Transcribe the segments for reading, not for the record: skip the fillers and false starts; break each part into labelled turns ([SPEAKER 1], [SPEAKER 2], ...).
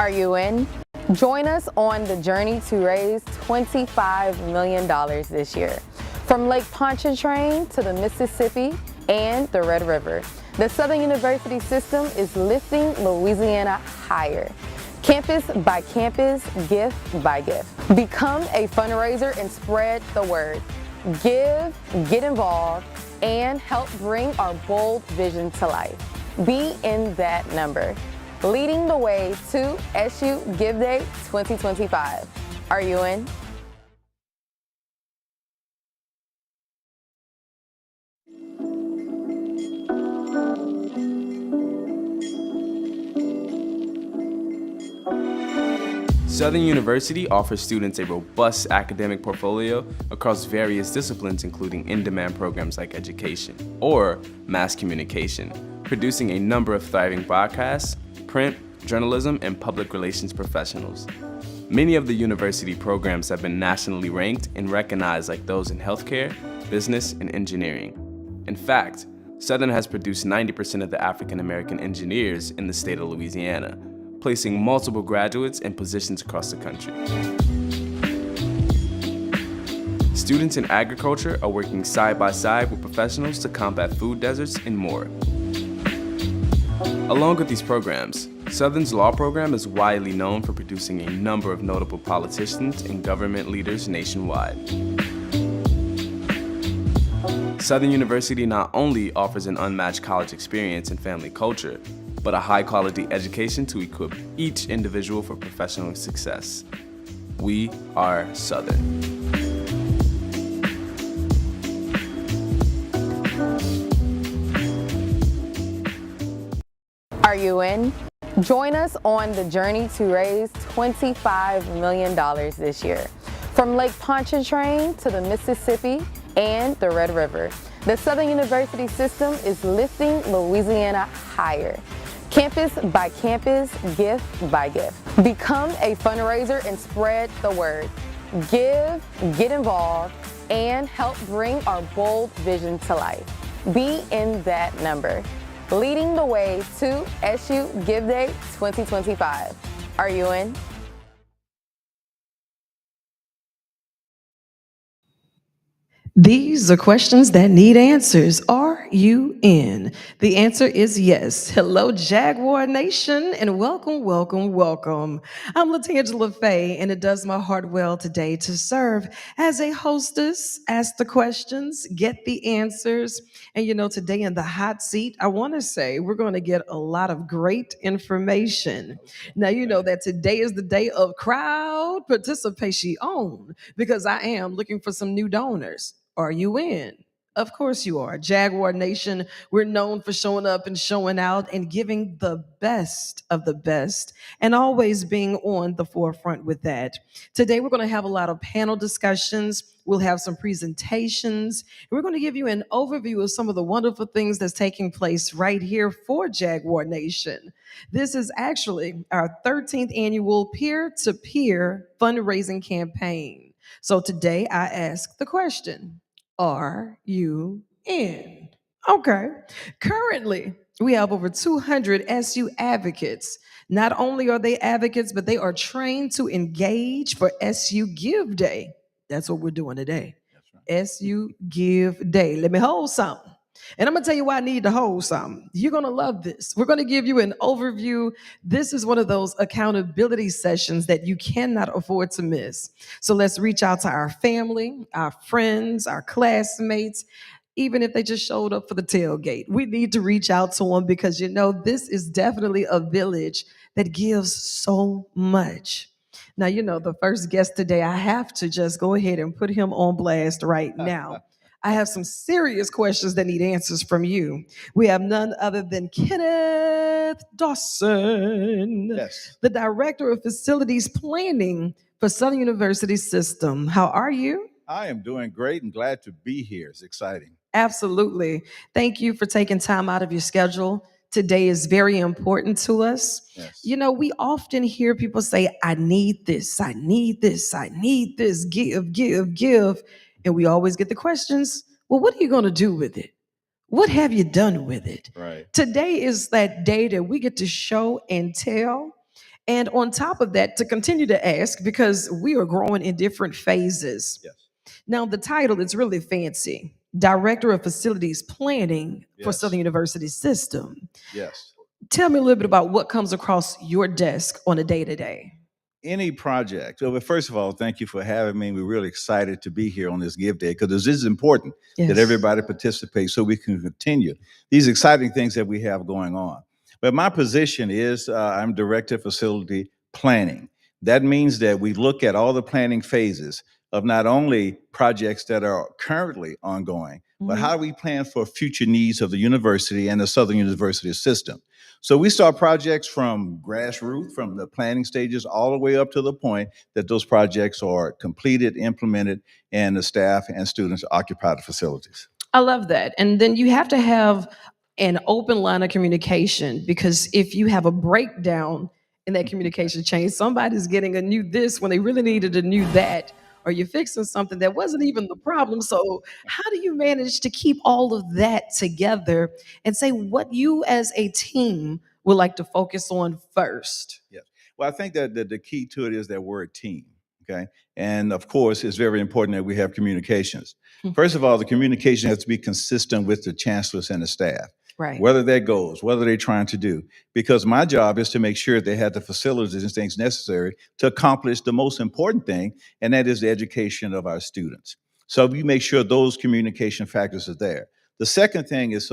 [SPEAKER 1] Are you in? Join us on the journey to raise $25 million this year. From Lake Pontchartrain to the Mississippi and the Red River, the Southern University system is lifting Louisiana higher. Campus by campus, gift by gift. Become a fundraiser and spread the word. Give, get involved, and help bring our bold vision to life. Be in that number. Leading the way to SU Giveday 2025. Are you in?
[SPEAKER 2] Southern University offers students a robust academic portfolio across various disciplines, including in-demand programs like education or mass communication, producing a number of thriving broadcasts, print, journalism, and public relations professionals. Many of the university programs have been nationally ranked and recognized, like those in healthcare, business, and engineering. In fact, Southern has produced 90% of the African American engineers in the state of Louisiana, placing multiple graduates in positions across the country. Students in agriculture are working side by side with professionals to combat food deserts and more. Along with these programs, Southern's law program is widely known for producing a number of notable politicians and government leaders nationwide. Southern University not only offers an unmatched college experience and family culture, but a high-quality education to equip each individual for professional success. We are Southern.
[SPEAKER 1] Are you in? Join us on the journey to raise $25 million this year. From Lake Pontchartrain to the Mississippi and the Red River, the Southern University system is lifting Louisiana higher. Campus by campus, gift by gift. Become a fundraiser and spread the word. Give, get involved, and help bring our bold vision to life. Be in that number. Leading the way to SU Giveday 2025. Are you in?
[SPEAKER 3] These are questions that need answers. Are you in? The answer is yes. Hello, Jaguar Nation, and welcome, welcome, welcome. I'm LaTangela Faye, and it does my heart well today to serve as a hostess, ask the questions, get the answers. And today in the hot seat, I want to say we're going to get a lot of great information. Now, you know that today is the day of crowd participation because I am looking for some new donors. Are you in? Of course you are. Jaguar Nation, we're known for showing up and showing out and giving the best of the best and always being on the forefront with that. Today we're going to have a lot of panel discussions. We'll have some presentations. And we're going to give you an overview of some of the wonderful things that's taking place right here for Jaguar Nation. This is actually our 13th annual peer-to-peer fundraising campaign. So today I ask the question, are you in? Okay. Currently, we have over 200 SU advocates. Not only are they advocates, but they are trained to engage for SU Give Day. That's what we're doing today. SU Give Day. Let me hold something. And I'm going to tell you why I need to hold something. You're going to love this. We're going to give you an overview. This is one of those accountability sessions that you cannot afford to miss. So let's reach out to our family, our friends, our classmates, even if they just showed up for the tailgate. We need to reach out to them because, this is definitely a village that gives so much. Now, the first guest today, I have to just go ahead and put him on blast right now. I have some serious questions that need answers from you. We have none other than Kenneth Dawson,
[SPEAKER 4] Yes.
[SPEAKER 3] the Director of Facilities Planning for Southern University System. How are you?
[SPEAKER 4] I am doing great and glad to be here. It's exciting.
[SPEAKER 3] Absolutely. Thank you for taking time out of your schedule. Today is very important to us.
[SPEAKER 4] Yes.
[SPEAKER 3] We often hear people say, I need this, I need this, I need this, give, give, give. And we always get the questions, well, what are you going to do with it? What have you done with it?
[SPEAKER 4] Right.
[SPEAKER 3] Today is that day that we get to show and tell. And on top of that, to continue to ask, because we are growing in different phases.
[SPEAKER 4] Yes.
[SPEAKER 3] Now, the title is really fancy: Director of Facilities Planning for
[SPEAKER 4] Yes.
[SPEAKER 3] Southern University System.
[SPEAKER 4] Yes.
[SPEAKER 3] Tell me a little bit about what comes across your desk on a day to day.
[SPEAKER 4] Any project. Well, but first of all, thank you for having me. We're really excited to be here on this Give Day because this is important that everybody participates so we can continue these exciting things that we have going on. But my position is I'm Director of Facility Planning. That means that we look at all the planning phases of not only projects that are currently ongoing, but how do we plan for future needs of the university and the Southern University system? So we start projects from grassroots, from the planning stages, all the way up to the point that those projects are completed, implemented, and the staff and students occupy the facilities.
[SPEAKER 3] I love that. And then you have to have an open line of communication, because if you have a breakdown in that communication chain, somebody's getting a new this when they really needed a new that, or you're fixing something that wasn't even the problem. So, how do you manage to keep all of that together and say what you as a team would like to focus on first?
[SPEAKER 4] Yes. Well, I think that the key to it is that word team. Okay. And of course, it's very important that we have communications. First of all, the communication has to be consistent with the chancellors and the staff.
[SPEAKER 3] Right.
[SPEAKER 4] Whether that goes, whether they're trying to do, because my job is to make sure they have the facilities and things necessary to accomplish the most important thing, and that is the education of our students. So we make sure those communication factors are there. The second thing is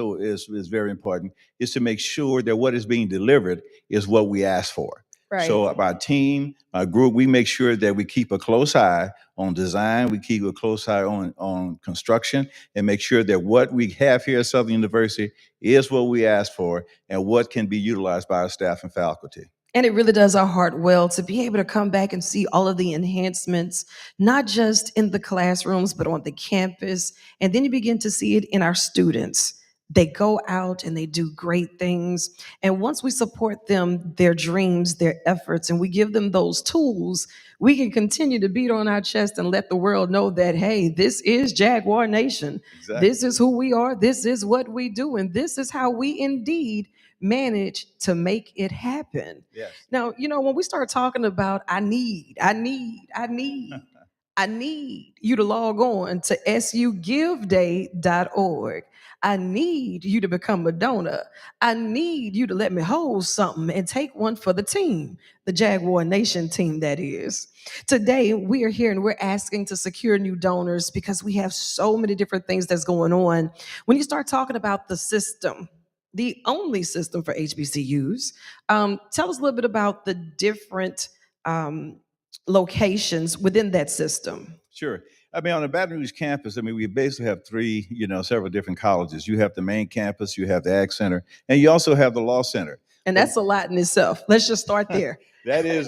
[SPEAKER 4] very important, is to make sure that what is being delivered is what we ask for.
[SPEAKER 3] Right.
[SPEAKER 4] So our team, our group, we make sure that we keep a close eye on design, we keep a close eye on construction, and make sure that what we have here at Southern University is what we ask for and what can be utilized by our staff and faculty.
[SPEAKER 3] And it really does our heart well to be able to come back and see all of the enhancements, not just in the classrooms, but on the campus. And then you begin to see it in our students. They go out and they do great things. And once we support them, their dreams, their efforts, and we give them those tools, we can continue to beat on our chest and let the world know that, hey, this is Jaguar Nation.
[SPEAKER 4] Exactly.
[SPEAKER 3] This is who we are. This is what we do. And this is how we indeed manage to make it happen.
[SPEAKER 4] Yes.
[SPEAKER 3] Now, when we start talking about I need you to log on to sugiveday.org. I need you to become a donor. I need you to let me hold something and take one for the team, the Jaguar Nation team, that is. Today, we are here and we're asking to secure new donors because we have so many different things that's going on. When you start talking about the system, the only system for HBCUs, tell us a little bit about the different locations within that system.
[SPEAKER 4] Sure. I mean, on the Baton Rouge campus, I mean, we basically have three, several different colleges. You have the main campus, you have the Ag Center, and you also have the Law Center.
[SPEAKER 3] And that's a lot in itself. Let's just start there.
[SPEAKER 4] That is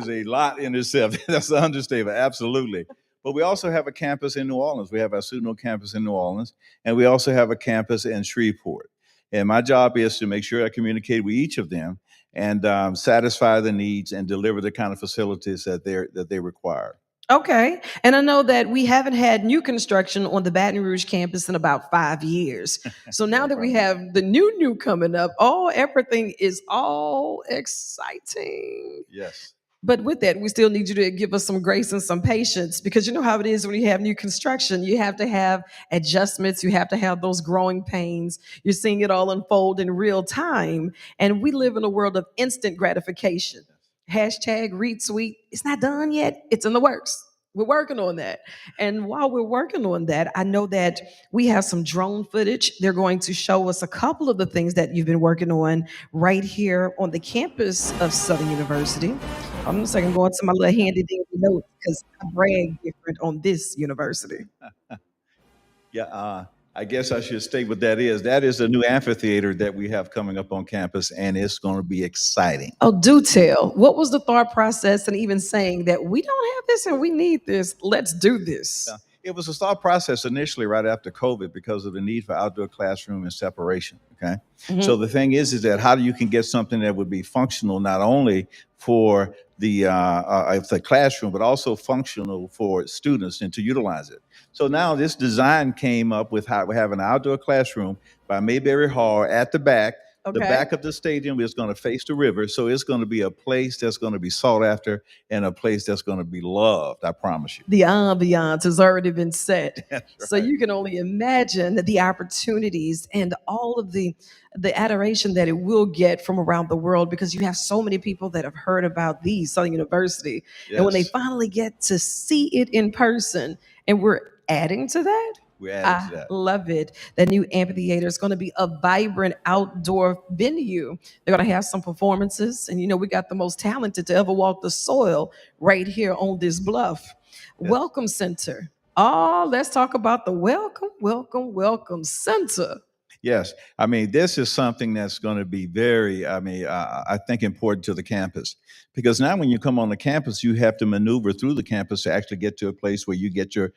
[SPEAKER 4] a lot in itself. That's an understatement, absolutely. But we also have a campus in New Orleans. We have our Suno campus in New Orleans, and we also have a campus in Shreveport. And my job is to make sure I communicate with each of them and satisfy the needs and deliver the kind of facilities that they require.
[SPEAKER 3] Okay. And I know that we haven't had new construction on the Baton Rouge campus in about 5 years. So now that we have the new coming up, everything is all exciting.
[SPEAKER 4] Yes.
[SPEAKER 3] But with that, we still need you to give us some grace and some patience, because you know how it is when you have new construction. You have to have adjustments. You have to have those growing pains. You're seeing it all unfold in real time. And we live in a world of instant gratification. Hashtag retweet. It's not done yet. It's in the works. We're working on that. And while we're working on that, I know that we have some drone footage. They're going to show us a couple of the things that you've been working on right here on the campus of Southern University. I'm just going to go into my little handy dandy notes because I brag different on this university.
[SPEAKER 4] Yeah, I guess I should state what that is. That is a new amphitheater that we have coming up on campus, and it's going to be exciting.
[SPEAKER 3] Oh, do tell. What was the thought process and even saying that we don't have this and we need this? Let's do this.
[SPEAKER 4] Yeah. It was a thought process initially right after COVID because of the need for outdoor classroom and separation. Okay. So the thing is that how do you can get something that would be functional not only for the classroom, but also functional for students and to utilize it. So now this design came up with how we have an outdoor classroom by Mayberry Hall at the back The
[SPEAKER 3] Okay.
[SPEAKER 4] back of the stadium is going to face the river, so it's going to be a place that's going to be sought after and a place that's going to be loved. I promise you.
[SPEAKER 3] The ambiance has already been set.
[SPEAKER 4] That's
[SPEAKER 3] So
[SPEAKER 4] right.
[SPEAKER 3] you can only imagine the opportunities and all of the adoration that it will get from around the world, because you have so many people that have heard about the Southern University. And when they
[SPEAKER 4] Yes,
[SPEAKER 3] finally get to see it in person, and we're adding to that.
[SPEAKER 4] we're adding to
[SPEAKER 3] I
[SPEAKER 4] that.
[SPEAKER 3] love it. That new amphitheater is going to be a vibrant outdoor venue. They're going to have some performances. And, we got the most talented to ever walk the soil right here on this bluff.
[SPEAKER 4] Yes.
[SPEAKER 3] Welcome Center. Oh, let's talk about the welcome center.
[SPEAKER 4] Yes, I mean, this is something that's going to be very, I think important to the campus, because now when you come on the campus, you have to maneuver through the campus to actually get to a place where you get your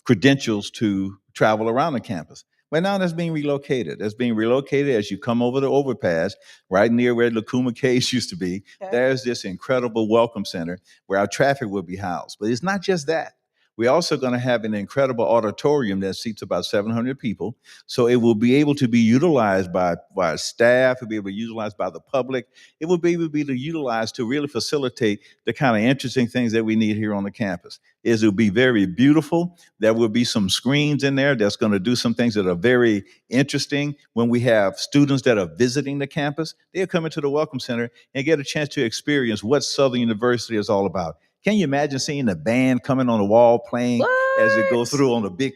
[SPEAKER 4] credentials to travel around the campus. Well, now that's being relocated. That's being relocated as you come over the overpass, right near where Lacuma Caves used to be.
[SPEAKER 3] Okay.
[SPEAKER 4] There's this incredible welcome center where our traffic will be housed. But it's not just that. We're also going to have an incredible auditorium that seats about 700 people. So it will be able to be utilized by staff, it'll be able to be utilized by the public. It will be able to be utilized to really facilitate the kind of interesting things that we need here on the campus. It will be very beautiful. There will be some screens in there that's going to do some things that are very interesting. When we have students that are visiting the campus, they'll come into the Welcome Center and get a chance to experience what Southern University is all about. Can you imagine seeing the band coming on the wall playing as it goes through on the big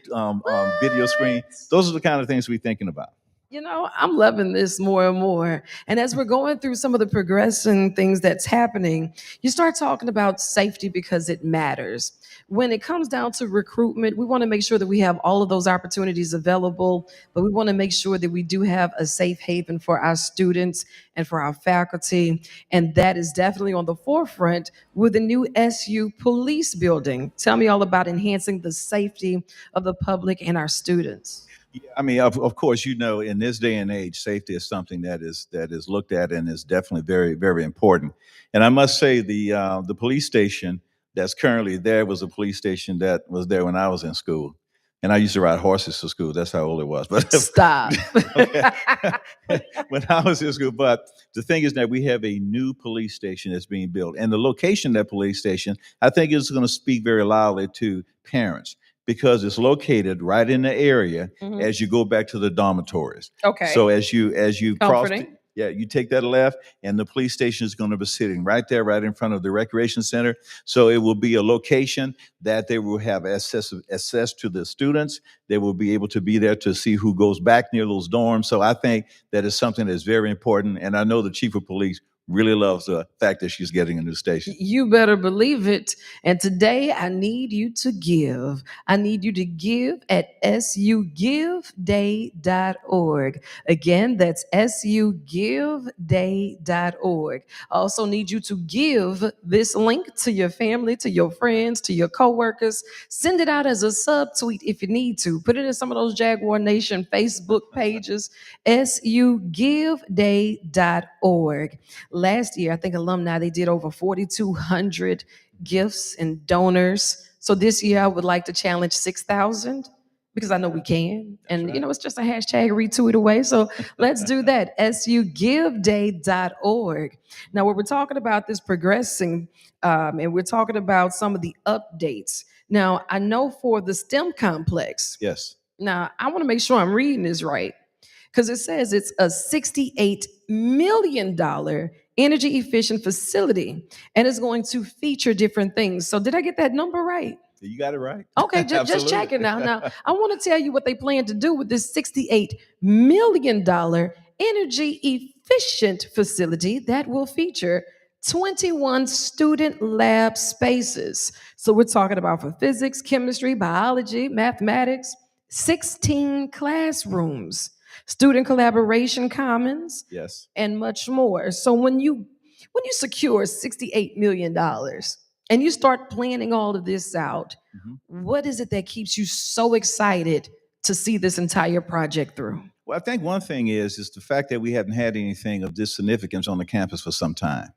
[SPEAKER 4] video screen? Those are the kind of things we're thinking about.
[SPEAKER 3] I'm loving this more and more. And as we're going through some of the progressing things that's happening, you start talking about safety because it matters. When it comes down to recruitment, we want to make sure that we have all of those opportunities available, but we want to make sure that we do have a safe haven for our students and for our faculty. And that is definitely on the forefront with the new SU police building. Tell me all about enhancing the safety of the public and our students.
[SPEAKER 4] Yeah, I mean, of course, in this day and age, safety is something that is looked at and is definitely very, very important. And I must say, the police station that's currently there was a police station that was there when I was in school, and I used to ride horses to school. That's how old it was. But
[SPEAKER 3] Stop.
[SPEAKER 4] when I was in school. But the thing is that we have a new police station that's being built, and the location of that police station, I think, is going to speak very loudly to parents, because it's located right in the area as you go back to the dormitories.
[SPEAKER 3] Okay.
[SPEAKER 4] So as you cross,
[SPEAKER 3] Comforting.
[SPEAKER 4] you take that left, and the police station is going to be sitting right there, right in front of the recreation center. So it will be a location that they will have access to the students. They will be able to be there to see who goes back near those dorms. So I think that is something that's very important, and I know the chief of police really loves the fact that she's getting a new station.
[SPEAKER 3] You better believe it. And today I need you to give. I need you to give at sugiveday.org. Again, that's sugiveday.org. I also need you to give this link to your family, to your friends, to your coworkers. Send it out as a subtweet if you need to. Put it in some of those Jaguar Nation Facebook pages. sugiveday.org. Last year, I think alumni, they did over 4,200 gifts and donors. So this year, I would like to challenge 6,000, because I know we can. And,
[SPEAKER 4] right.
[SPEAKER 3] it's just a hashtag retweet away. So let's do that. sugiveday.org. Now, when we're talking about this progressing, and we're talking about some of the updates. Now, I know for the STEM complex.
[SPEAKER 4] Yes.
[SPEAKER 3] Now, I want to make sure I'm reading this right, because it says it's a $68 million energy efficient facility, and it's going to feature different things. So did I get that number right?
[SPEAKER 4] You got it right.
[SPEAKER 3] Okay, just check it now. Now, I want to tell you what they plan to do with this $68 million energy efficient facility that will feature 21 student lab spaces. So we're talking about for physics, chemistry, biology, mathematics, 16 classrooms, student collaboration commons,
[SPEAKER 4] Yes.
[SPEAKER 3] and much more. So when you secure $68 million and you start planning all of this out, what is it that keeps you so excited to see this entire project through?
[SPEAKER 4] Well, I think one thing is the fact that we haven't had anything of this significance on the campus for some time.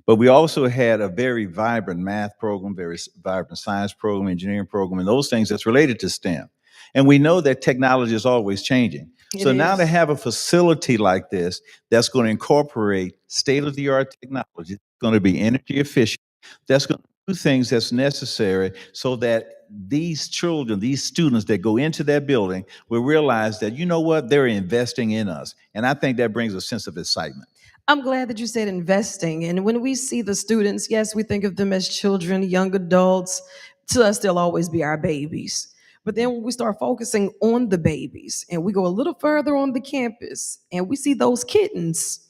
[SPEAKER 4] But we also had a very vibrant math program, very vibrant science program, engineering program, and those things that's related to STEM. And we know that technology is always changing. So now to have a facility like this that's going to incorporate state-of-the-art technology, it's going to be energy efficient, that's going to do things that's necessary so that these children, these students that go into that building will realize that, you know what, they're investing in us. And I think that brings a sense of excitement.
[SPEAKER 3] I'm glad that you said investing. And when we see the students, yes, we think of them as children, young adults. To us, they'll always be our babies. But then when we start focusing on the babies and we go a little further on the campus and we see those kittens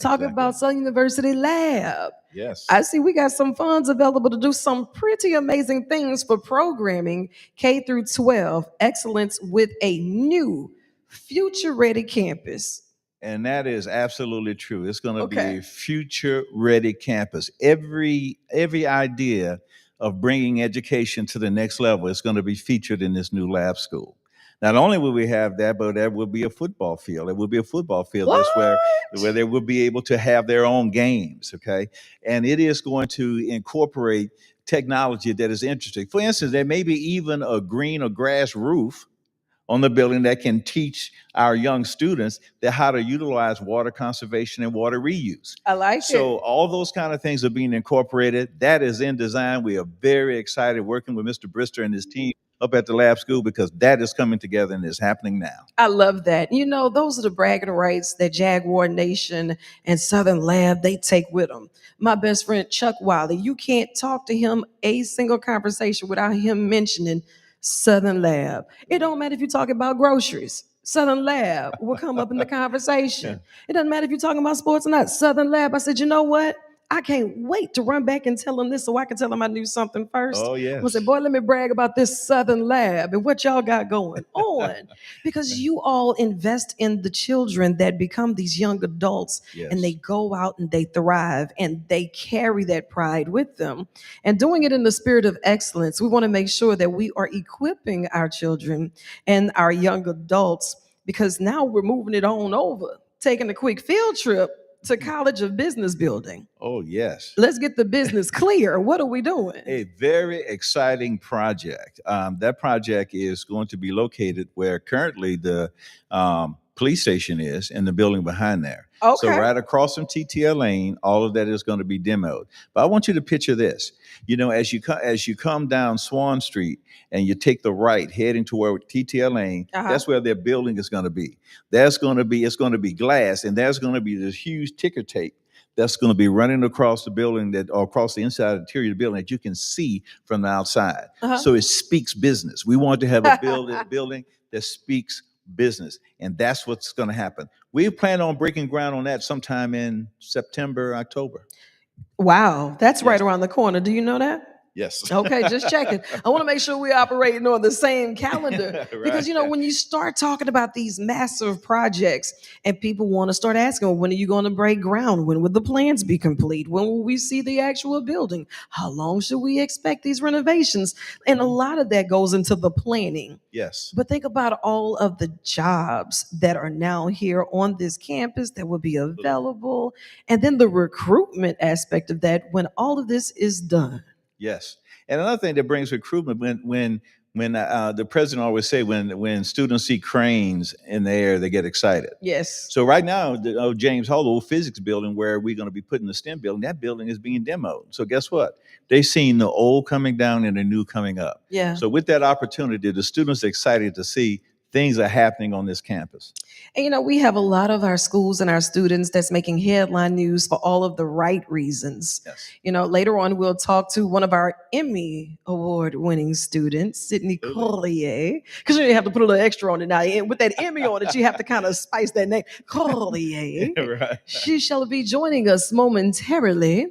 [SPEAKER 3] talk
[SPEAKER 4] Exactly.
[SPEAKER 3] about Southern University Lab.
[SPEAKER 4] Yes.
[SPEAKER 3] I see we got some funds available to do some pretty amazing things for programming K through 12 excellence with a new future ready campus.
[SPEAKER 4] And that is absolutely true. It's going to be a future-ready campus. Every idea of bringing education to the next level is going to be featured in this new lab school. Not only will we have that, but there will be a football field. There will be a football field that's where they will be able to have their own games, okay? And it is going to incorporate technology that is interesting. For instance, there may be even a green or grass roof on the building that can teach our young students that how to utilize water conservation and water reuse.
[SPEAKER 3] I like it.
[SPEAKER 4] So all those kind of things are being incorporated. That is in design. We are very excited working with Mr. Brister and his team up at the lab school because that is coming together and is happening now.
[SPEAKER 3] I love that. You know, those are the bragging rights that Jaguar Nation and Southern Lab, they take with them. My best friend, Chuck Wiley, you can't talk to him a single conversation without him mentioning Southern Lab. It don't matter if you're talking about groceries. Southern Lab will come up in the conversation. It doesn't matter if you're talking about sports or not. Southern Lab. I said, you know what? I can't wait to run back and tell them this so I can tell them I knew something first.
[SPEAKER 4] Oh,
[SPEAKER 3] I'm
[SPEAKER 4] yes.
[SPEAKER 3] gonna say, boy, let me brag about this Southern Lab and what y'all got going on. Because you all invest in the children that become these young adults and they go out and they thrive and they carry that pride with them. And doing it in the spirit of excellence, we want to make sure that we are equipping our children and our young adults because now we're moving it on over, taking a quick field trip to College of Business Building.
[SPEAKER 4] Oh, yes.
[SPEAKER 3] Let's get the business clear. What are we doing?
[SPEAKER 4] A very exciting project. That project is going to be located where currently the police station is in the building behind there.
[SPEAKER 3] Okay.
[SPEAKER 4] So right across from TTL Lane, all of that is going to be demoed. But I want you to picture this. You know, as you come down Swan Street and you take the right heading toward TTL Lane, that's where their building is going to be. It's going to be glass, and there's going to be this huge ticker tape that's going to be running across the building or across the inside interior of the building that you can see from the outside. So it speaks business. We want to have a building that speaks business, and that's what's going to happen. We plan on breaking ground on that sometime in September, October.
[SPEAKER 3] Wow, that's right around the corner. Do you know that?
[SPEAKER 4] Yes.
[SPEAKER 3] Okay, just checking. I want to make sure we're operating on the same calendar because, you know, when you start talking about these massive projects and people want to start asking, well, when are you going to break ground? When will the plans be complete? When will we see the actual building? How long should we expect these renovations? And a lot of that goes into the planning.
[SPEAKER 4] Yes.
[SPEAKER 3] But think about all of the jobs that are now here on this campus that will be available. And then the recruitment aspect of that when all of this is done.
[SPEAKER 4] Yes, and another thing that brings recruitment when the president always say when students see cranes in the air, they get excited.
[SPEAKER 3] Yes.
[SPEAKER 4] So right now, the James Hall, the old physics building where we're going to be putting the STEM building, that building is being demoed. So guess what? They've seen the old coming down and the new coming up.
[SPEAKER 3] Yeah.
[SPEAKER 4] So with that opportunity, the students are excited to see things are happening on this campus.
[SPEAKER 3] And you know, we have a lot of our schools and our students that's making headline news for all of the right reasons.
[SPEAKER 4] Yes.
[SPEAKER 3] You know, later on we'll talk to one of our Emmy award winning students, Sydney Collier, because you have to put a little extra on it now. And with that Emmy on it, you have to kind of spice that name. Collier.
[SPEAKER 4] Right.
[SPEAKER 3] She shall be joining us momentarily.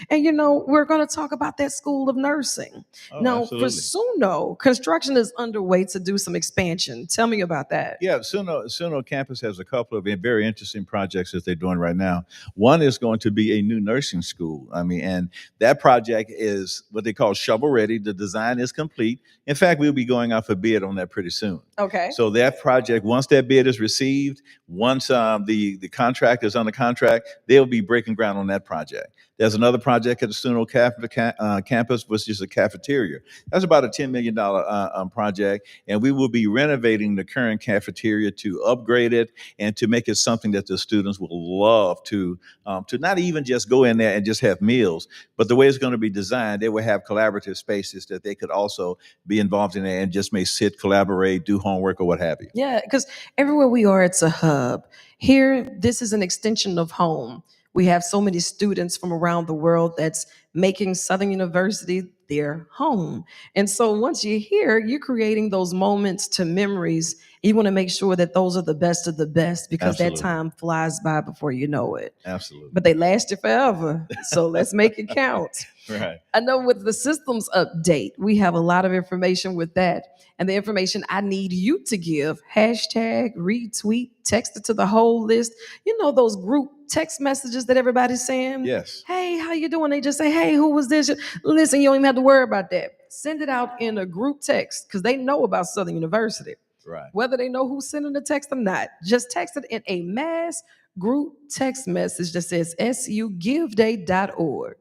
[SPEAKER 3] And you know, we're going to talk about that School of Nursing. Now,
[SPEAKER 4] absolutely.
[SPEAKER 3] for Suno, construction is underway to do some expansion. Tell me about that.
[SPEAKER 4] Yeah, Suno campus has a couple of very interesting projects that they're doing right now. One is going to be a new nursing school. I mean, and that project is what they call shovel ready. The design is complete. In fact, we'll be going out for bid on that pretty soon.
[SPEAKER 3] Okay.
[SPEAKER 4] So that project, once that bid is received, once the contract is under contract, they'll be breaking ground on that project. There's another project at the Suno campus, which is a cafeteria. That's about a $10 million project, and we will be renovating the current cafeteria to upgrade it and to make it something that the students will love to not even just go in there and just have meals, but the way it's going to be designed, they will have collaborative spaces that they could also be involved in there and just may sit, collaborate, do homework, or what have you.
[SPEAKER 3] Yeah, because everywhere we are, it's a hub. Here, this is an extension of home. We have so many students from around the world that's making Southern University their home. And so once you're here, you're creating those moments to memories. You want to make sure that those are the best of the best because
[SPEAKER 4] Absolutely.
[SPEAKER 3] that time flies by before you know it.
[SPEAKER 4] Absolutely.
[SPEAKER 3] But they lasted forever. So let's make it count.
[SPEAKER 4] Right.
[SPEAKER 3] I know with the systems update, we have a lot of information with that. And the information I need you to give, hashtag, retweet, text it to the whole list. You know those group text messages that everybody's saying?
[SPEAKER 4] Yes.
[SPEAKER 3] Hey, how you doing? They just say, hey, who was this? Listen, you don't even have to worry about that. Send it out in a group text because they know about Southern University.
[SPEAKER 4] Right.
[SPEAKER 3] Whether they know who's sending the text or not, just text it in a mass group text message that says sugiveday.org.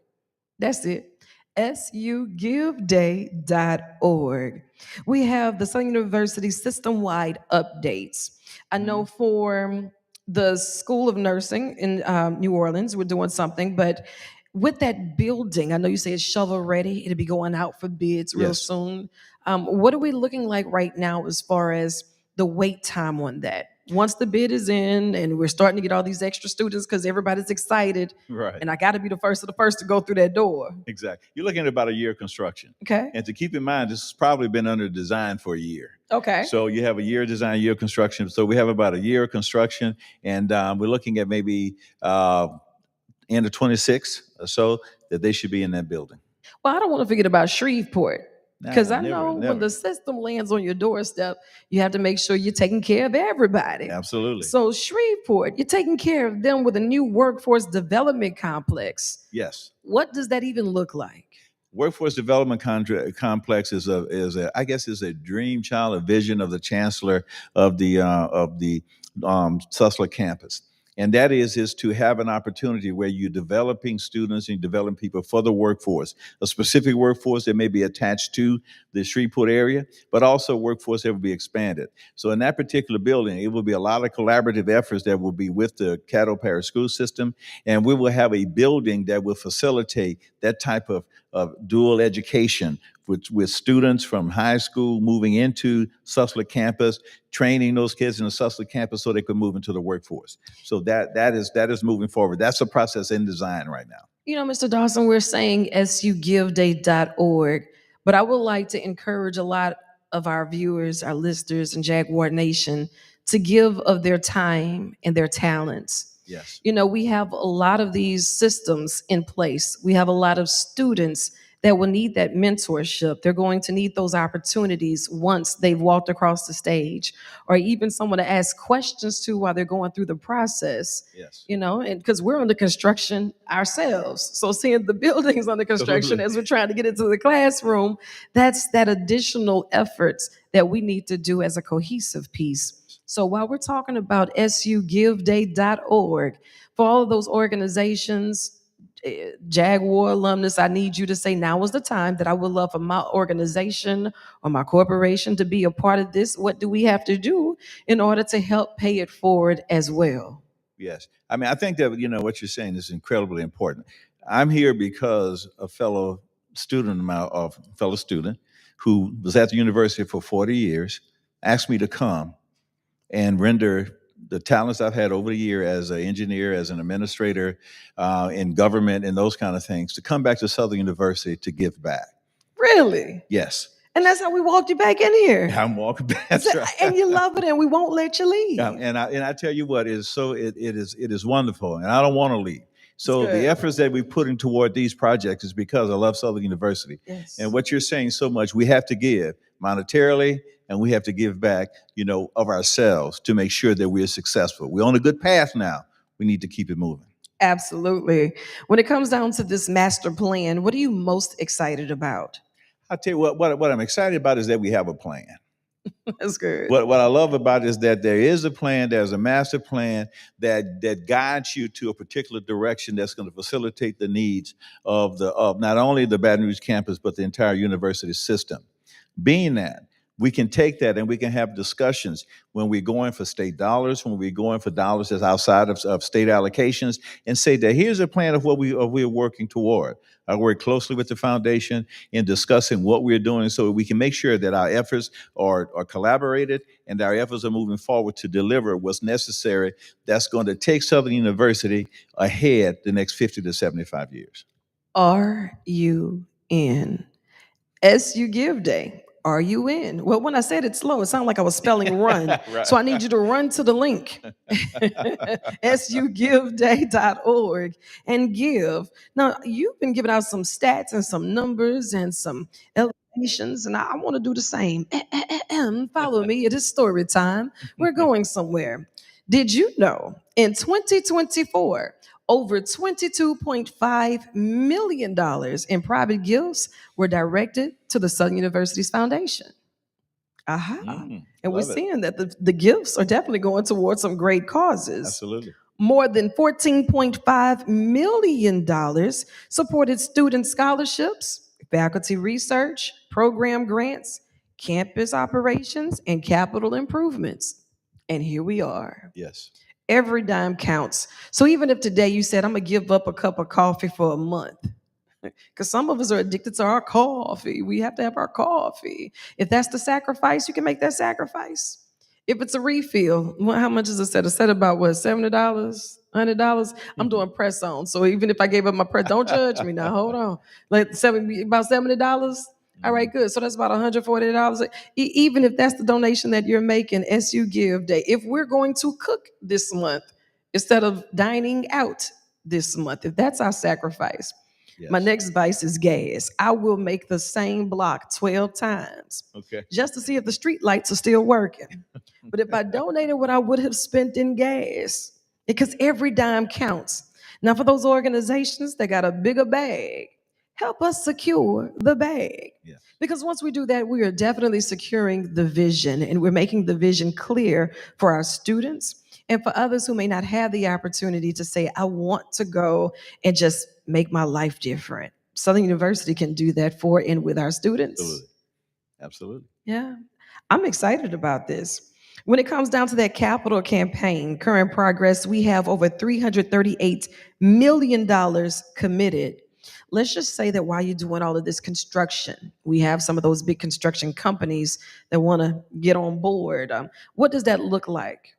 [SPEAKER 3] That's it. sugiveday.org. We have the Southern University system-wide updates. I know for the School of Nursing in New Orleans, we're doing something, but with that building, I know you say it's shovel ready. It'll be going out for bids real soon. What are we looking like right now as far as the wait time on that? Once the bid is in and we're starting to get all these extra students because everybody's excited,
[SPEAKER 4] Right.
[SPEAKER 3] and I got to be the first of the first to go through that door.
[SPEAKER 4] Exactly. You're looking at about a year of construction.
[SPEAKER 3] Okay.
[SPEAKER 4] And to keep in mind, this has probably been under design for a year.
[SPEAKER 3] Okay.
[SPEAKER 4] So you have a year of design, a year of construction. So we have about a year of construction, and we're looking at maybe end of 26 or so that they should be in that building.
[SPEAKER 3] Well, I don't want to forget about Shreveport. Because I know
[SPEAKER 4] never.
[SPEAKER 3] when the system lands on your doorstep, you have to make sure you're taking care of everybody.
[SPEAKER 4] Absolutely.
[SPEAKER 3] So Shreveport, you're taking care of them with a new workforce development complex.
[SPEAKER 4] Yes.
[SPEAKER 3] What does that even look like?
[SPEAKER 4] Workforce Development Complex is I guess is a dream child, a vision of the chancellor of the Sussex campus. And that is to have an opportunity where you're developing students and developing people for the workforce, a specific workforce that may be attached to the Shreveport area, but also workforce that will be expanded. So in that particular building, it will be a lot of collaborative efforts that will be with the Caddo Parish School System, and we will have a building that will facilitate that type of dual education with students from high school moving into Sussex campus, training those kids in the Sussex campus so they could move into the workforce. So that is moving forward. That's a process in design right now.
[SPEAKER 3] You know, Mr. Dawson, we're saying sugiveday.org, but I would like to encourage a lot of our viewers, our listeners, and Jaguar Nation to give of their time and their talents.
[SPEAKER 4] Yes.
[SPEAKER 3] You know, we have a lot of these systems in place. We have a lot of students that will need that mentorship. They're going to need those opportunities once they've walked across the stage, or even someone to ask questions to while they're going through the process.
[SPEAKER 4] Yes.
[SPEAKER 3] You know, and because we're under construction ourselves. So seeing the buildings under construction as we're trying to get into the classroom, that's that additional efforts that we need to do as a cohesive piece. So while we're talking about sugiveday.org, for all of those organizations, Jaguar alumnus, I need you to say now is the time that I would love for my organization or my corporation to be a part of this. What do we have to do in order to help pay it forward as well?
[SPEAKER 4] Yes. I mean, I think that, what you're saying is incredibly important. I'm here because a fellow student who was at the university for 40 years asked me to come and render the talents I've had over the year as an engineer, as an administrator, in government and those kind of things, to come back to Southern University to give back.
[SPEAKER 3] Really?
[SPEAKER 4] Yes.
[SPEAKER 3] And that's how we walked you back in here.
[SPEAKER 4] I'm walking back. That's right.
[SPEAKER 3] And you love it, and we won't let you leave.
[SPEAKER 4] And I tell you what, it is wonderful, and I don't want to leave. So the efforts that we put in toward these projects is because I love Southern University.
[SPEAKER 3] Yes.
[SPEAKER 4] And what you're saying so much, we have to give monetarily, and we have to give back, of ourselves to make sure that we're successful. We're on a good path now. We need to keep it moving.
[SPEAKER 3] Absolutely. When it comes down to this master plan, what are you most excited about?
[SPEAKER 4] I'll tell you what I'm excited about is that we have a plan.
[SPEAKER 3] That's good.
[SPEAKER 4] What I love about it is that there is a plan, there's a master plan that guides you to a particular direction that's going to facilitate the needs of not only the Baton Rouge campus, but the entire university system. Being that, we can take that and we can have discussions when we're going for state dollars, when we're going for dollars that's outside of state allocations, and say that here's a plan of what we're working toward. I work closely with the foundation in discussing what we're doing so we can make sure that our efforts are collaborated and our efforts are moving forward to deliver what's necessary that's going to take Southern University ahead the next 50 to 75 years.
[SPEAKER 3] Are you in? SU Giveday. Are you in? Well, when I said it slow, it sounded like I was spelling run.
[SPEAKER 4] Right.
[SPEAKER 3] So I need you to run to the link, sugiveday.org, and give. Now, you've been giving out some stats and some numbers and some elevations, and I want to do the same. Follow me. It is story time. We're going somewhere. Did you know in 2024, over $22.5 million in private gifts were directed to the Southern University's foundation? Aha. And we're
[SPEAKER 4] Love it.
[SPEAKER 3] seeing that the gifts are definitely going towards some great causes.
[SPEAKER 4] Absolutely.
[SPEAKER 3] More than $14.5 million supported student scholarships, faculty research, program grants, campus operations, and capital improvements. And here we are.
[SPEAKER 4] Yes.
[SPEAKER 3] Every dime counts. So even if today you said, I'm going to give up a cup of coffee for a month, because some of us are addicted to our coffee. We have to have our coffee. If that's the sacrifice, you can make that sacrifice. If it's a refill, how much is a set? A set about what, $70, $100? I'm doing press on. So even if I gave up my press, don't judge me now. Hold on. Like about $70? All right, good. So that's about $140. Even if that's the donation that you're making, SU Giveday. If we're going to cook this month instead of dining out this month, if that's our sacrifice,
[SPEAKER 4] Yes.
[SPEAKER 3] my next vice is gas. I will make the same block 12 times just to see if the street lights are still working. But if I donated what I would have spent in gas, because every dime counts. Now, for those organizations that got a bigger bag, help us secure the bag.
[SPEAKER 4] Yes.
[SPEAKER 3] Because once we do that, we are definitely securing the vision, and we're making the vision clear for our students and for others who may not have the opportunity to say, I want to go and just make my life different. Southern University can do that for and with our students.
[SPEAKER 4] Absolutely. Absolutely.
[SPEAKER 3] Yeah. I'm excited about this. When it comes down to that capital campaign, current progress, we have over $338 million committed. Let's just say that while you're doing all of this construction, we have some of those big construction companies that want to get on board. What does that look like?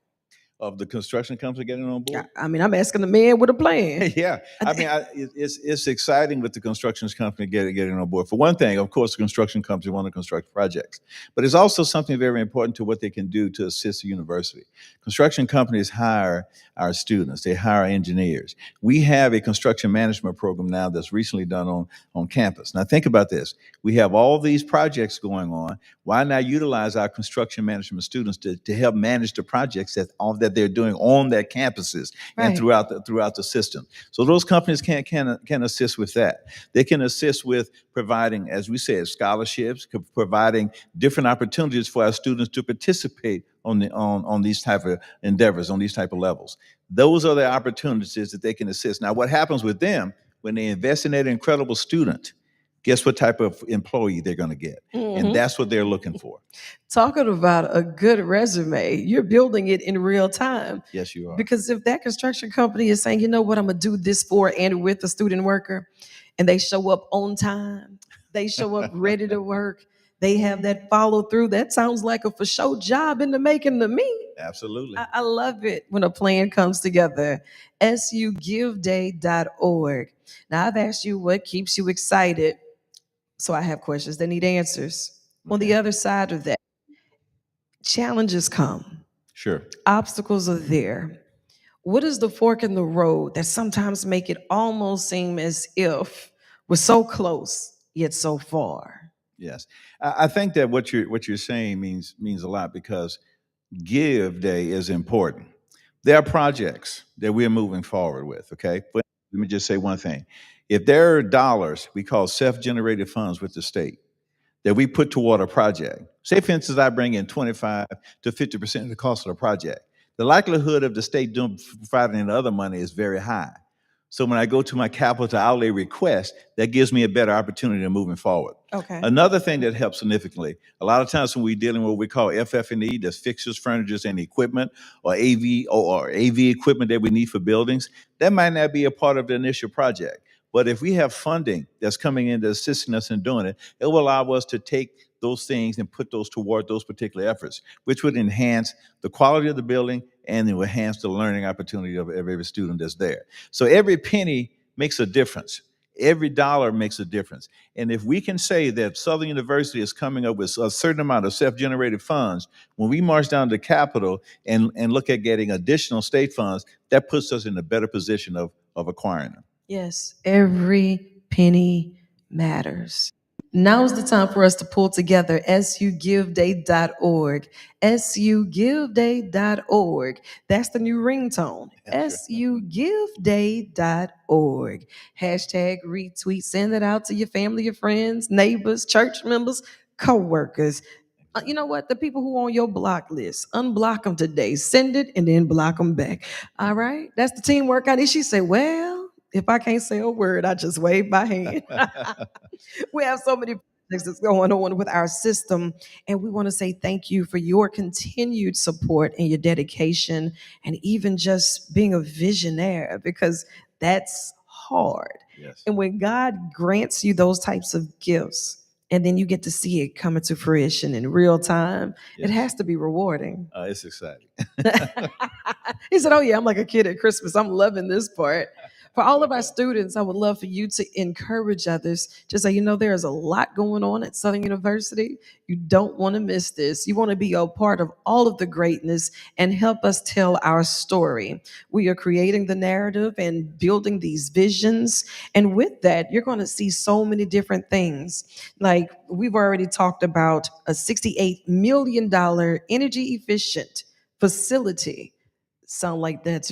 [SPEAKER 4] Of the construction company getting on board?
[SPEAKER 3] I mean, I'm asking the man with a plan.
[SPEAKER 4] Yeah, I mean, it's exciting with the construction company getting on board. For one thing, of course, the construction companies want to construct projects, but it's also something very important to what they can do to assist the university. Construction companies hire our students, they hire engineers. We have a construction management program now that's recently done on campus. Now think about this. We have all these projects going on. Why not utilize our construction management students to help manage the projects that they're doing on their campuses and throughout the system? So those companies can assist with that. They can assist with providing, as we said, scholarships, providing different opportunities for our students to participate on these type of endeavors, on these type of levels. Those are the opportunities that they can assist. Now, what happens with them when they invest in that incredible student? Guess what type of employee they're going to get? And that's what they're looking for.
[SPEAKER 3] Talking about a good resume, you're building it in real time.
[SPEAKER 4] Yes, you are.
[SPEAKER 3] Because if that construction company is saying, you know what, I'm going to do this for and with the student worker, and they show up on time, they show up ready to work, they have that follow through, that sounds like a for sure job in the making to me.
[SPEAKER 4] Absolutely.
[SPEAKER 3] I love it when a plan comes together. sugiveday.org. Now, I've asked you what keeps you excited. So I have questions that need answers. On the other side of that, challenges come.
[SPEAKER 4] Sure.
[SPEAKER 3] Obstacles are there. What is the fork in the road that sometimes make it almost seem as if we're so close yet so far?
[SPEAKER 4] Yes. I think that what you're saying means a lot, because Giveday is important. There are projects that we're moving forward with, okay? But let me just say one thing. If there are dollars we call self-generated funds with the state, that we put toward a project, say for instance, I bring in 25 to 50% of the cost of the project, the likelihood of the state providing the other money is very high. So when I go to my capital outlay request, that gives me a better opportunity of moving forward.
[SPEAKER 3] Okay.
[SPEAKER 4] Another thing that helps significantly, a lot of times when we're dealing with what we call FF&E, that's fixtures, furnitures, and equipment, or AV equipment that we need for buildings, that might not be a part of the initial project. But if we have funding that's coming in that's assisting us in doing it, it will allow us to take those things and put those toward those particular efforts, which would enhance the quality of the building and it will enhance the learning opportunity of every student that's there. So every penny makes a difference. Every dollar makes a difference. And if we can say that Southern University is coming up with a certain amount of self-generated funds, when we march down to Capitol and look at getting additional state funds, that puts us in a better position of acquiring them.
[SPEAKER 3] Yes, every penny matters. Now's the time for us to pull together sugiveday.org. sugiveday.org. That's the new ringtone. sugiveday.org. Hashtag retweet. Send it out to your family, your friends, neighbors, church members, co-workers. You know what? The people who are on your block list, unblock them today. Send it and then block them back. All right? That's the teamwork I need. She said, well, if I can't say a word, I just wave my hand. We have so many projects that's going on with our system, and we want to say thank you for your continued support and your dedication, and even just being a visionary, because that's hard.
[SPEAKER 4] Yes.
[SPEAKER 3] And when God grants you those types of gifts, and then you get to see it coming to fruition in real time,
[SPEAKER 4] Yes.
[SPEAKER 3] it has to be rewarding.
[SPEAKER 4] It's exciting.
[SPEAKER 3] He said, oh yeah, I'm like a kid at Christmas. I'm loving this part. For all of our students, I would love for you to encourage others. Just so you know, there is a lot going on at Southern University. You don't want to miss this. You want to be a part of all of the greatness and help us tell our story. We are creating the narrative and building these visions. And with that, you're going to see so many different things. Like we've already talked about a $68 million energy efficient facility. Sound like that's,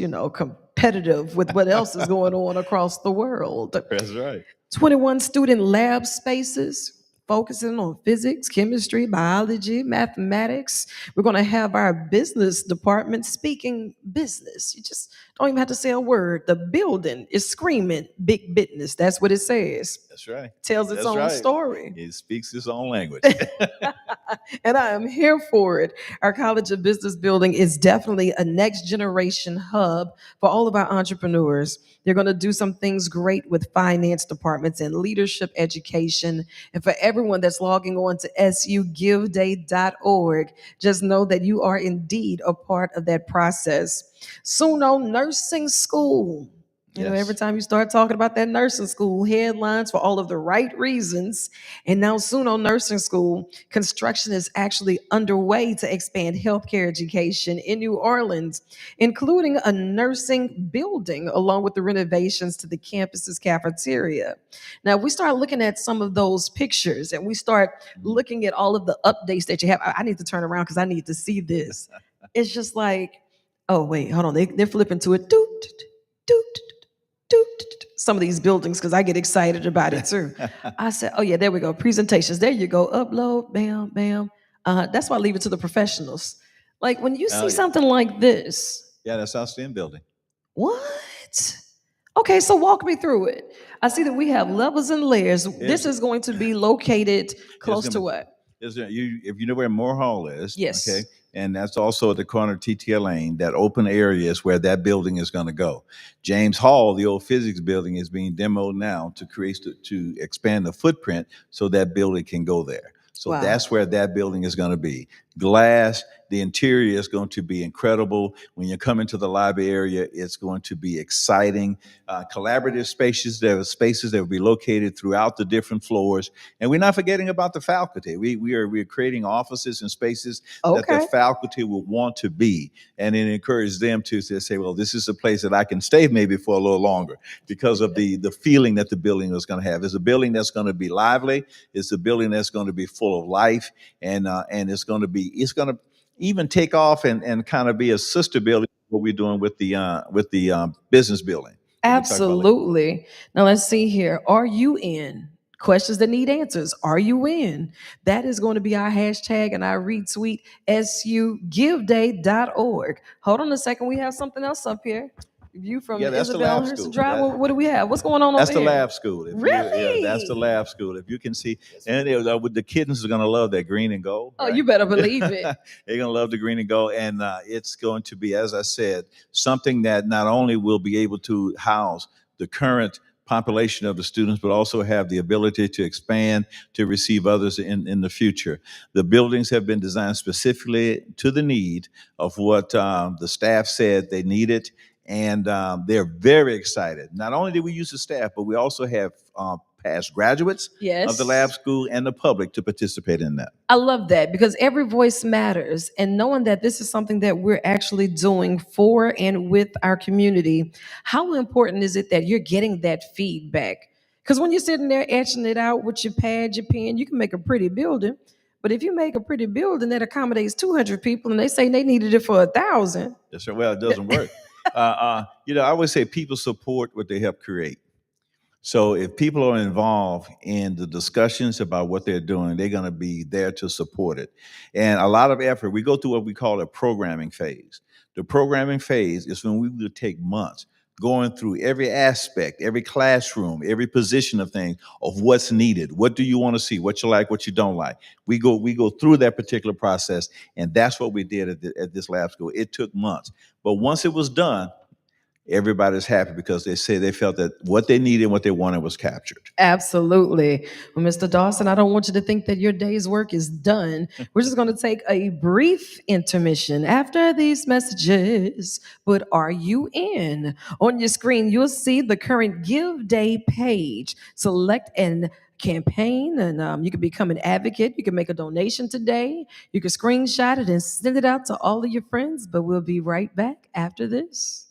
[SPEAKER 3] competitive with what else is going on across the world.
[SPEAKER 4] That's right.
[SPEAKER 3] 21 student lab spaces focusing on physics, chemistry, biology, mathematics. We're going to have our business department speaking business. You just don't even have to say a word. The building is screaming big business. That's what it says.
[SPEAKER 4] That's right.
[SPEAKER 3] Tells its own story.
[SPEAKER 4] It speaks its own language.
[SPEAKER 3] And I am here for it. Our College of Business building is definitely a next generation hub for all of our entrepreneurs. They're going to do some things great with finance departments and leadership education. And for everyone that's logging on to sugiveday.org, just know that you are indeed a part of that process. Suno Nursing School. You know, every time you start talking about that nursing school, headlines for all of the right reasons. And now Suno Nursing School, construction is actually underway to expand healthcare education in New Orleans, including a nursing building, along with the renovations to the campus's cafeteria. Now, we start looking at some of those pictures and we start looking at all of the updates that you have. I need to turn around because I need to see this. It's just like, oh, wait, hold on. They're flipping to it. Some of these buildings, because I get excited about it too. I said, oh yeah, there we go. Presentations. There you go. Upload, bam, bam. That's why I leave it to the professionals. Like when you see something like this.
[SPEAKER 4] Yeah, that's our STEM building.
[SPEAKER 3] What? Okay, so walk me through it. I see that we have levels and layers. This is going to be located close to what?
[SPEAKER 4] If you know where Moore Hall is,
[SPEAKER 3] yes.
[SPEAKER 4] Okay, and that's also at the corner of TTL Lane, that open area is where that building is going to go. James Hall, the old physics building, is being demoed now to expand the footprint so that building can go there. So that's where that building is going to be. Glass, the interior is going to be incredible. When you come into the lobby area, it's going to be exciting. Collaborative spaces, there are spaces that will be located throughout the different floors. And we're not forgetting about the faculty. We're creating offices and spaces that the faculty will want to be. And it encourages them to say, well, this is a place that I can stay maybe for a little longer because of the feeling that the building is going to have. It's a building that's going to be lively. It's a building that's going to be full of life. And it's going to even take off and kind of be a sister building what we're doing with the business building.
[SPEAKER 3] Absolutely. Now let's see here. Are you in Questions that need answers. Are you in? That is going to be our hashtag and our retweet, sugiveday.org. Hold on a second. We have something else up here. View from
[SPEAKER 4] Yeah, that's the
[SPEAKER 3] Isabel
[SPEAKER 4] lab
[SPEAKER 3] Hurst
[SPEAKER 4] school.
[SPEAKER 3] Drive. What do we have? What's going on
[SPEAKER 4] That's
[SPEAKER 3] over
[SPEAKER 4] the
[SPEAKER 3] here?
[SPEAKER 4] lab school. Yeah, that's the
[SPEAKER 3] Really?
[SPEAKER 4] lab school. If you can see, and with the kittens are going to love that green and gold.
[SPEAKER 3] Oh,
[SPEAKER 4] right?
[SPEAKER 3] you better believe it.
[SPEAKER 4] They're going to love the green and gold, and it's going to be, as I said, something that not only will be able to house the current population of the students, but also have the ability to expand to receive others in the future. The buildings have been designed specifically to the need of what the staff said they needed. And they're very excited. Not only did we use the staff, but we also have past graduates of the lab school and the public to participate in that.
[SPEAKER 3] I love that because every voice matters. And knowing that this is something that we're actually doing for and with our community, how important is it that you're getting that feedback? Because when you're sitting there etching it out with your pad, your pen, you can make a pretty building. But if you make a pretty building that accommodates 200 people and they say they needed it for 1,000.
[SPEAKER 4] Yes, sir. Well, it doesn't work. I always say people support what they help create. So if people are involved in the discussions about what they're doing, they're going to be there to support it. And a lot of effort, we go through what we call a programming phase. The programming phase is when we will take months going through every aspect, every classroom, every position of things of what's needed. What do you want to see? What you like, what you don't like. We go through that particular process, and that's what we did at this lab school. It took months. But once it was done, everybody's happy because they say they felt that what they needed and what they wanted was captured.
[SPEAKER 3] Absolutely. Well, Mr. Dawson, I don't want you to think that your day's work is done. We're just going to take a brief intermission after these messages. But are you in? On your screen, you'll see the current Giveday page. Select an campaign and you can become an advocate. You can make a donation today. You can screenshot it and send it out to all of your friends. But we'll be right back after this.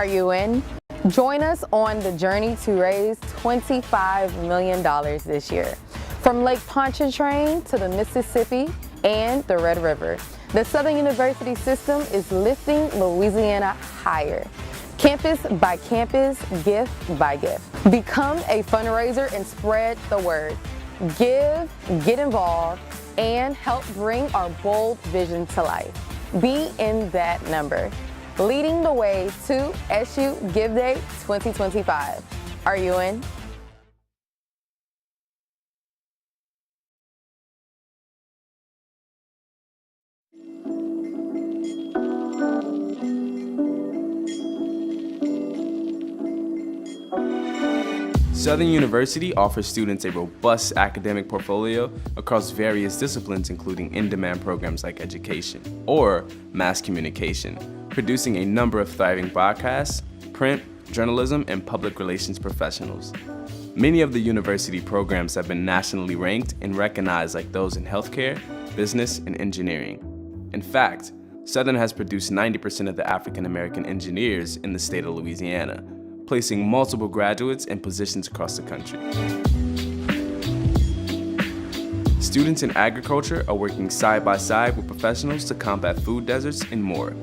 [SPEAKER 1] Are you in? Join us on the journey to raise $25 million this year. From Lake Pontchartrain to the Mississippi and the Red River, the Southern University system is lifting Louisiana higher. Campus by campus, gift by gift. Become a fundraiser and spread the word. Give, get involved, and help bring our bold vision to life. Be in that number. Leading the way to SU Giveday 2025. Are you in?
[SPEAKER 2] Southern University offers students a robust academic portfolio across various disciplines, including in-demand programs like education or mass communication, producing a number of thriving broadcasts, print, journalism, and public relations professionals. Many of the university programs have been nationally ranked and recognized, like those in healthcare, business, and engineering. In fact, Southern has produced 90% of the African American engineers in the state of Louisiana, placing multiple graduates in positions across the country. Students in agriculture are working side by side with professionals to combat food deserts and more.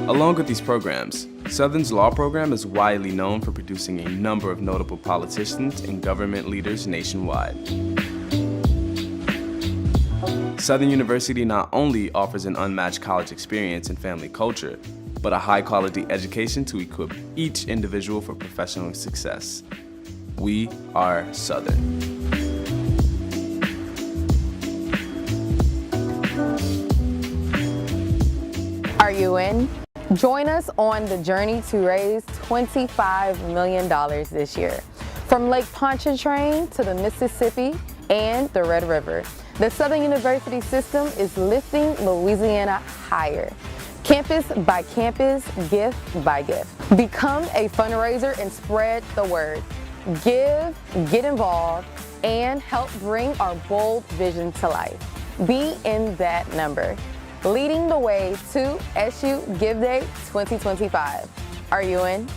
[SPEAKER 2] Along with these programs, Southern's law program is widely known for producing a number of notable politicians and government leaders nationwide. Southern University not only offers an unmatched college experience and family culture, but a high-quality education to equip each individual for professional success. We are Southern.
[SPEAKER 1] Are you in? Join us on the journey to raise $25 million this year. From Lake Pontchartrain to the Mississippi and the Red River, the Southern University system is lifting Louisiana higher. Campus by campus, gift by gift. Become a fundraiser and spread the word. Give, get involved, and help bring our bold vision to life. Be in that number. Leading the way to SU Giveday 2025. Are you in?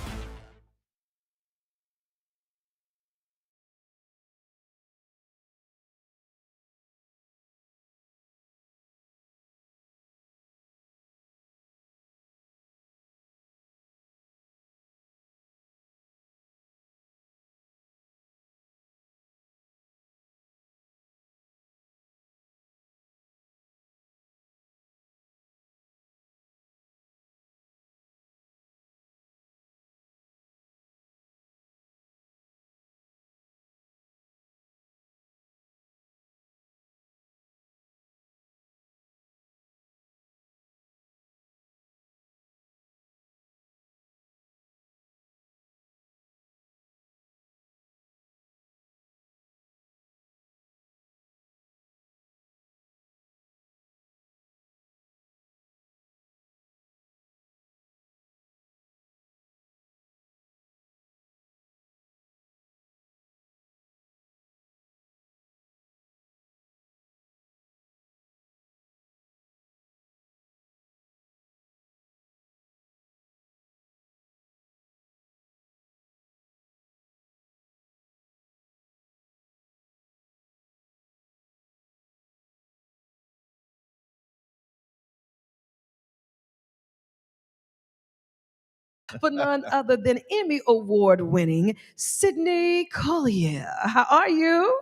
[SPEAKER 3] For none other than Emmy Award winning Sydney Collier. How are you?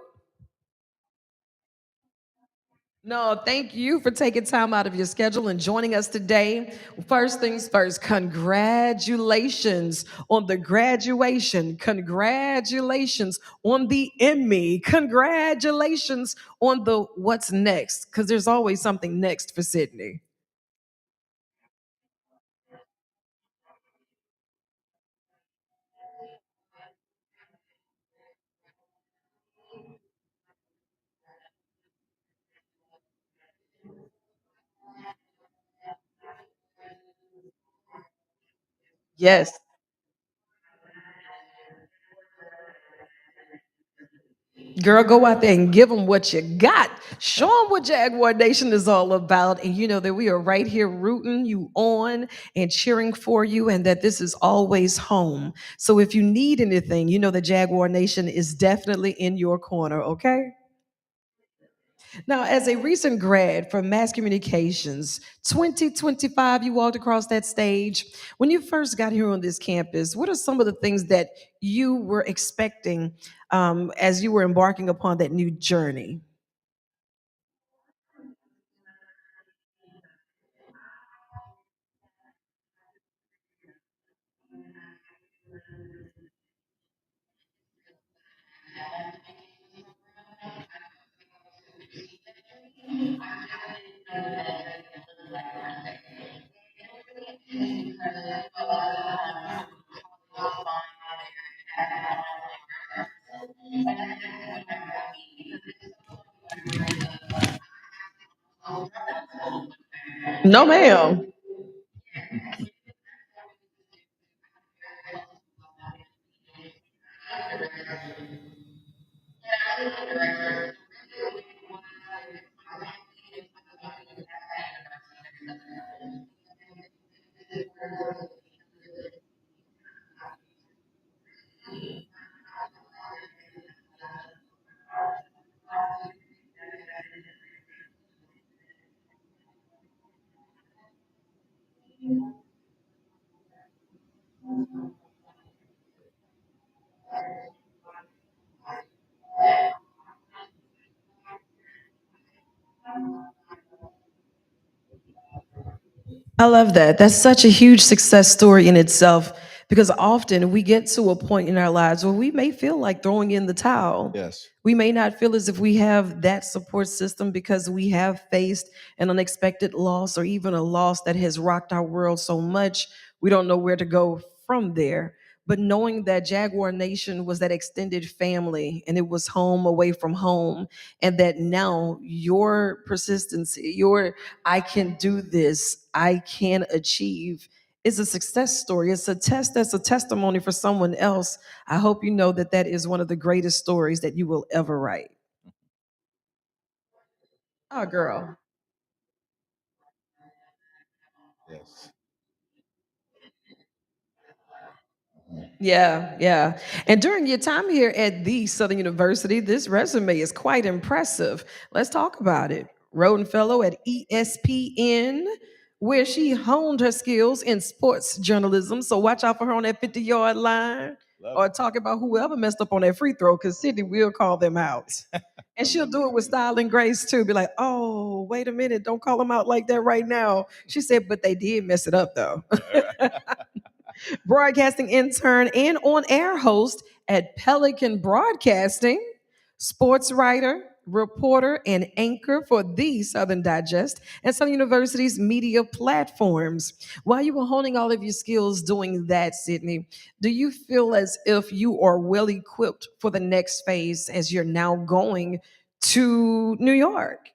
[SPEAKER 3] No, thank you for taking time out of your schedule and joining us today. First things first, congratulations on the graduation. Congratulations on the Emmy. Congratulations on the what's next, because there's always something next for Sydney. Yes. Girl, go out there and give them what you got. Show them what Jaguar Nation is all about. And you know that we are right here rooting you on and cheering for you, and that this is always home. So if you need anything, you know the Jaguar Nation is definitely in your corner, okay? Now, as a recent grad from mass communications, 2025, you walked across that stage. When you first got here on this campus, what are some of the things that you were expecting as you were embarking upon that new journey? No, ma'am. I love that. That's such a huge success story in itself because often we get to a point in our lives where we may feel like throwing in the towel.
[SPEAKER 4] Yes.
[SPEAKER 3] We may not feel as if we have that support system because we have faced an unexpected loss or even a loss that has rocked our world so much, we don't know where to go from there. But knowing that Jaguar Nation was that extended family and it was home away from home, and that now your persistency, your I can do this, I can achieve, is a success story. It's a test that's a testimony for someone else. I hope you know that that is one of the greatest stories that you will ever write. Oh, girl.
[SPEAKER 4] Yes.
[SPEAKER 3] Yeah, yeah. And during your time here at the Southern University, this resume is quite impressive. Let's talk about it. Roden Fellow at ESPN, where she honed her skills in sports journalism. So watch out for her on that 50-yard line
[SPEAKER 4] Love
[SPEAKER 3] or
[SPEAKER 4] it.
[SPEAKER 3] talk about whoever messed up on that free throw, because Sydney will call them out. And
[SPEAKER 4] I
[SPEAKER 3] she'll
[SPEAKER 4] love
[SPEAKER 3] do it with style and grace too. Be like, oh, wait a minute, don't call them out like that right now. She said, but they did mess it up though.
[SPEAKER 4] it.
[SPEAKER 3] Broadcasting intern and on air host at Pelican Broadcasting, sports writer, reporter, and anchor for the Southern Digest and Southern University's media platforms. While you were honing all of your skills doing that, Sydney, do you feel as if you are well equipped for the next phase as you're now going to New York?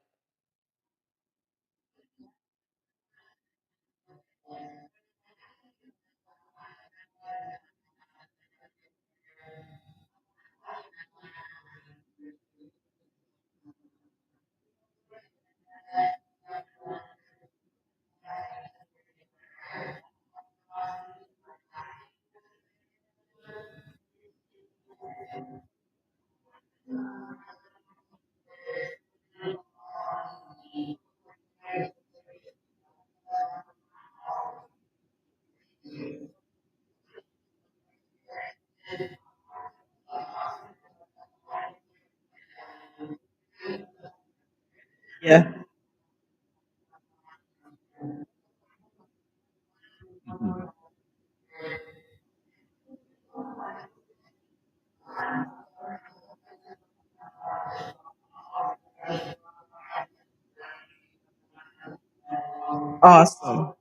[SPEAKER 3] Yeah.
[SPEAKER 4] Mhm.
[SPEAKER 3] Awesome.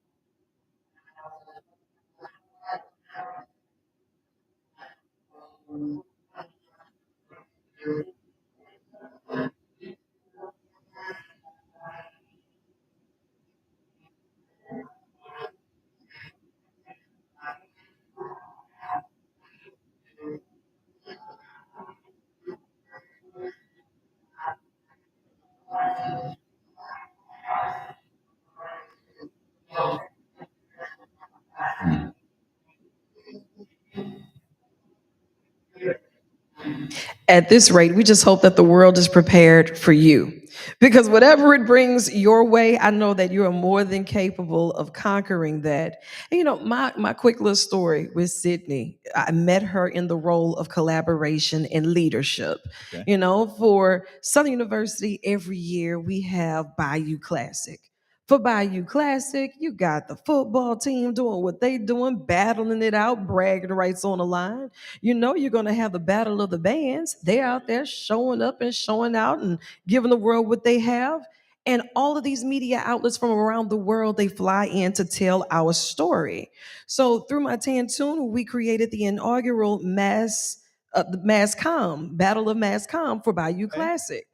[SPEAKER 3] At this rate, we just hope that the world is prepared for you. Because whatever it brings your way, I know that you are more than capable of conquering that. And my quick little story with Sydney, I met her in the role of collaboration and leadership.
[SPEAKER 4] Okay.
[SPEAKER 3] For Southern University, every year we have Bayou Classic. For Bayou Classic, you got the football team doing what they doing, battling it out, bragging rights on the line. You're going to have the battle of the bands. They're out there showing up and showing out and giving the world what they have. And all of these media outlets from around the world, they fly in to tell our story. So through my Tune, we created the inaugural the Mass Com, Battle of Mass Com for Bayou
[SPEAKER 4] Okay.
[SPEAKER 3] Classic.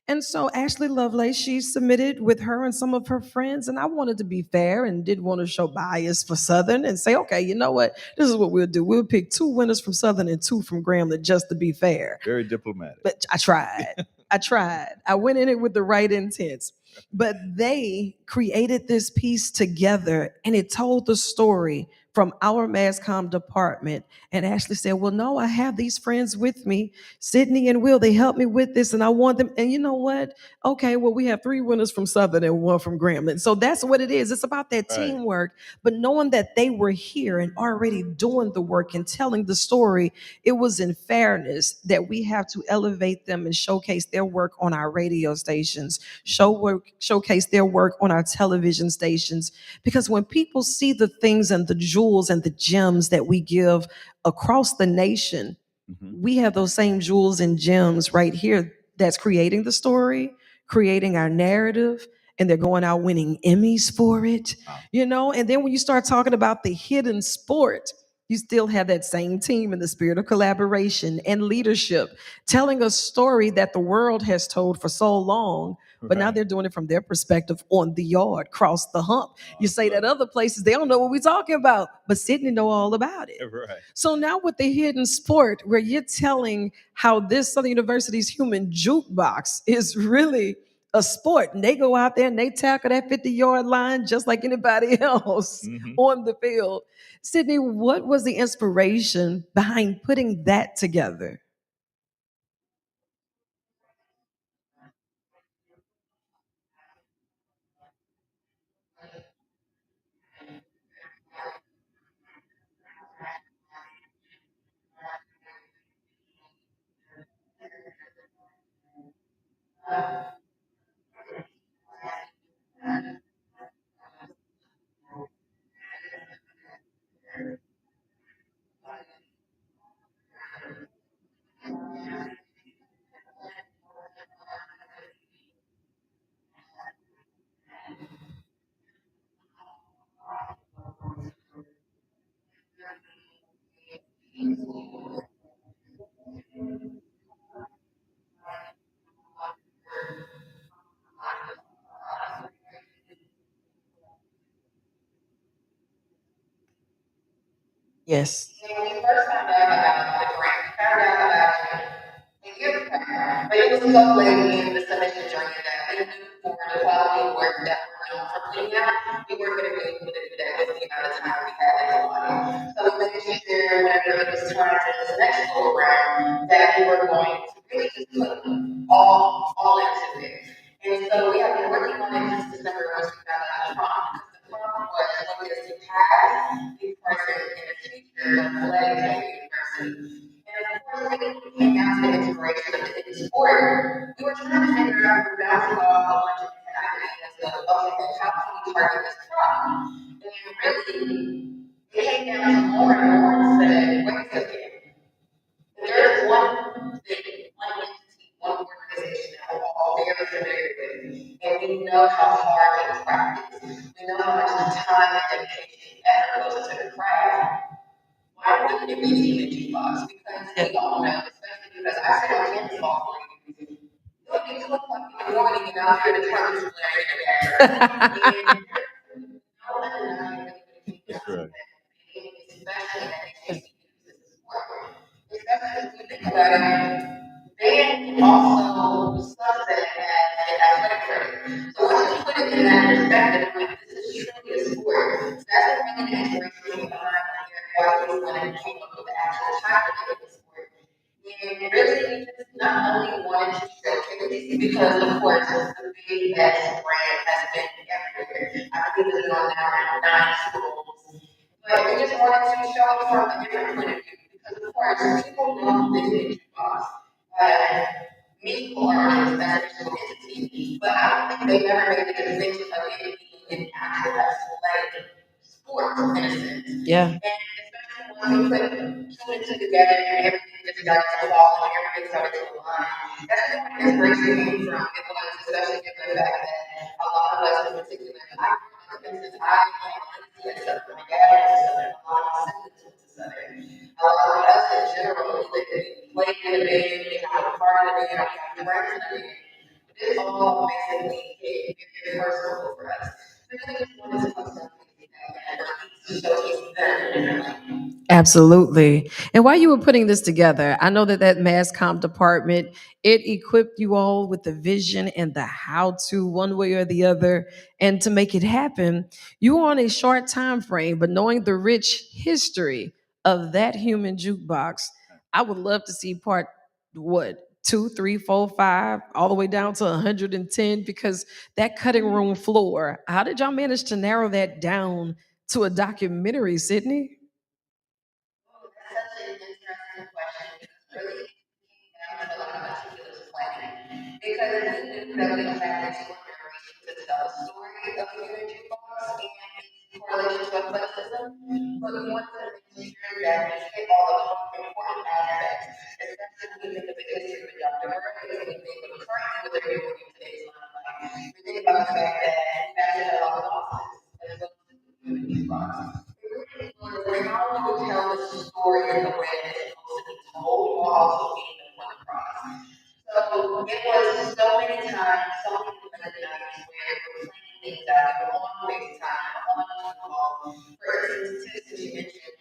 [SPEAKER 3] And so Ashley Lovelace, she submitted with her and some of her friends, and I wanted to be fair and didn't want to show bias for Southern and say, okay, you know what? This is what we'll do. We'll pick 2 winners from Southern and 2 from Grambling just to be fair.
[SPEAKER 4] Very diplomatic.
[SPEAKER 3] But I tried. I tried. I went in it with the right intents. But they created this piece together and it told the story from our mass comm department. And Ashley said, well, no, I have these friends with me, Sydney and Will. They helped me with this and I want them. And you know what? Okay, well, we have 3 winners from Southern and 1 from Grambling. So that's what it is. It's about that
[SPEAKER 4] Right.
[SPEAKER 3] teamwork, but knowing that they were here and already doing the work and telling the story, it was in fairness that we have to elevate them and showcase their work on our radio stations, showcase their work on our television stations. Because when people see the things and the jewels and the gems that we give across the nation, we have those same jewels and gems right here that's creating the story, creating our narrative, and they're going out winning Emmys for it.
[SPEAKER 4] Wow.
[SPEAKER 3] And then when you start talking about the hidden sport, you still have that same team in the spirit of collaboration and leadership, telling a story that the world has told for so long, but now
[SPEAKER 4] Right.
[SPEAKER 3] they're doing it from their perspective on the yard, cross the hump. You say that
[SPEAKER 4] love
[SPEAKER 3] other places, they don't know what we're talking about, but Sydney know all about it.
[SPEAKER 4] Right.
[SPEAKER 3] So now with the hidden sport, where you're telling how this Southern University's human jukebox is really a sport, and they go out there and they tackle that 50-yard line just like anybody else on the field. Sydney, what was the inspiration behind putting that together? Yes.
[SPEAKER 1] When we first found out about the grant, we found out about it a year prior, but it was so late in the submission journey that we knew for the quality of work that we're known for putting out, we weren't going to be able to do that with the amount of time we had in the audit. So we made sure whenever it was time for this next go around that we were going to really just put all into it. And so we have been working on it since December once we found out the prompt. The prompt was what is the past, the present, and the future of Giveday University. And of course, when it came down to the inspiration of the sport, we were trying to figure out, we were bouncing off a bunch of different ideas of, okay, how can we target this problem? And really, it came down to more and more and said, wait a second, there's one thing, one entity, one organization that we're all very familiar with, and we know how hard they practice. We know how much time and dedication and effort goes into the craft. Why wouldn't it be human jukebox? Because we all know, especially because I sit on campus all morning. It would be 2 o'clock in the morning and out here the truck is blaring in the background. And no one in the night really
[SPEAKER 4] That's right.
[SPEAKER 1] especially that they can't use this sport. Especially if you think about it, band can also sunset as an athletic career. So once you put it in that perspective, like this is truly a sport. So that's what really the inspiration behind why we wanted to came up with the actual title of the sport. And really, just not only wanted to showcase, because of course, the big best brand has been everywhere. I think it's on now around 9 schools. But we just wanted to show it from a different point of view. Because of course, people know the Giveday boss. Musical artists as a musical entity, but I don't think they've ever made the distinction of it being an actual athletic sport in a sense.
[SPEAKER 3] Yeah.
[SPEAKER 1] And especially when we put two and two together and everything just started to fall and everything started to align. That's where my inspiration came from. It was especially given the fact that a lot of us in particular, for instance, I am a Southern, my dad is a Southern, a lot of my siblings went to Southern. A lot of us in general, we played in the band, we have a part of the band, we have friends in the band. This all basically hit very personal for us. So we just wanted to put something to showcase them.
[SPEAKER 3] Absolutely. And while you were putting this together, I know that that mass comm department, it equipped you all with the vision and the how to one way or the other. And to make it happen, you were on a short time frame, but knowing the rich history of that human jukebox, I would love to see part what? Two, three, four, five, all the way down to 110, because that cutting room floor, how did y'all manage to narrow that down to a documentary, Sydney?
[SPEAKER 1] Oh, that's such an interesting question. Really came down to a lot of meticulous planning. Because we knew that we had this one generation to tell the story of the human jukebox and its correlation to athleticism, but we wanted to make sure that we hit all the important aspects, especially when we think of the history of the documentary, when we think of currently what they're doing in today's limelight. We think about the fact that we've actually had a lot of losses as well as the human jukebox. How do we tell the story in the way that it's supposed to be told while also being the point across? So it was so many times, so many late nights where we're planning things out, we were on FaceTime, on Zoom call. For instance, too, since you mentioned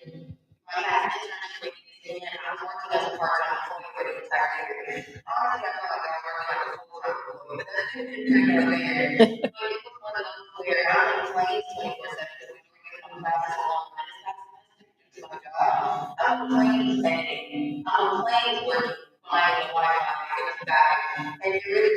[SPEAKER 1] my last internship and I was working as a part-time employee for the entire year. Honestly, I felt like I was working like a full-time employee, but that's neither here nor there. But it was one of those where I'm on planes 24/7 because we were getting on classes along with my job. I'm on planes banging. I'm on planes working, flying the Wi-Fi, getting back. And it just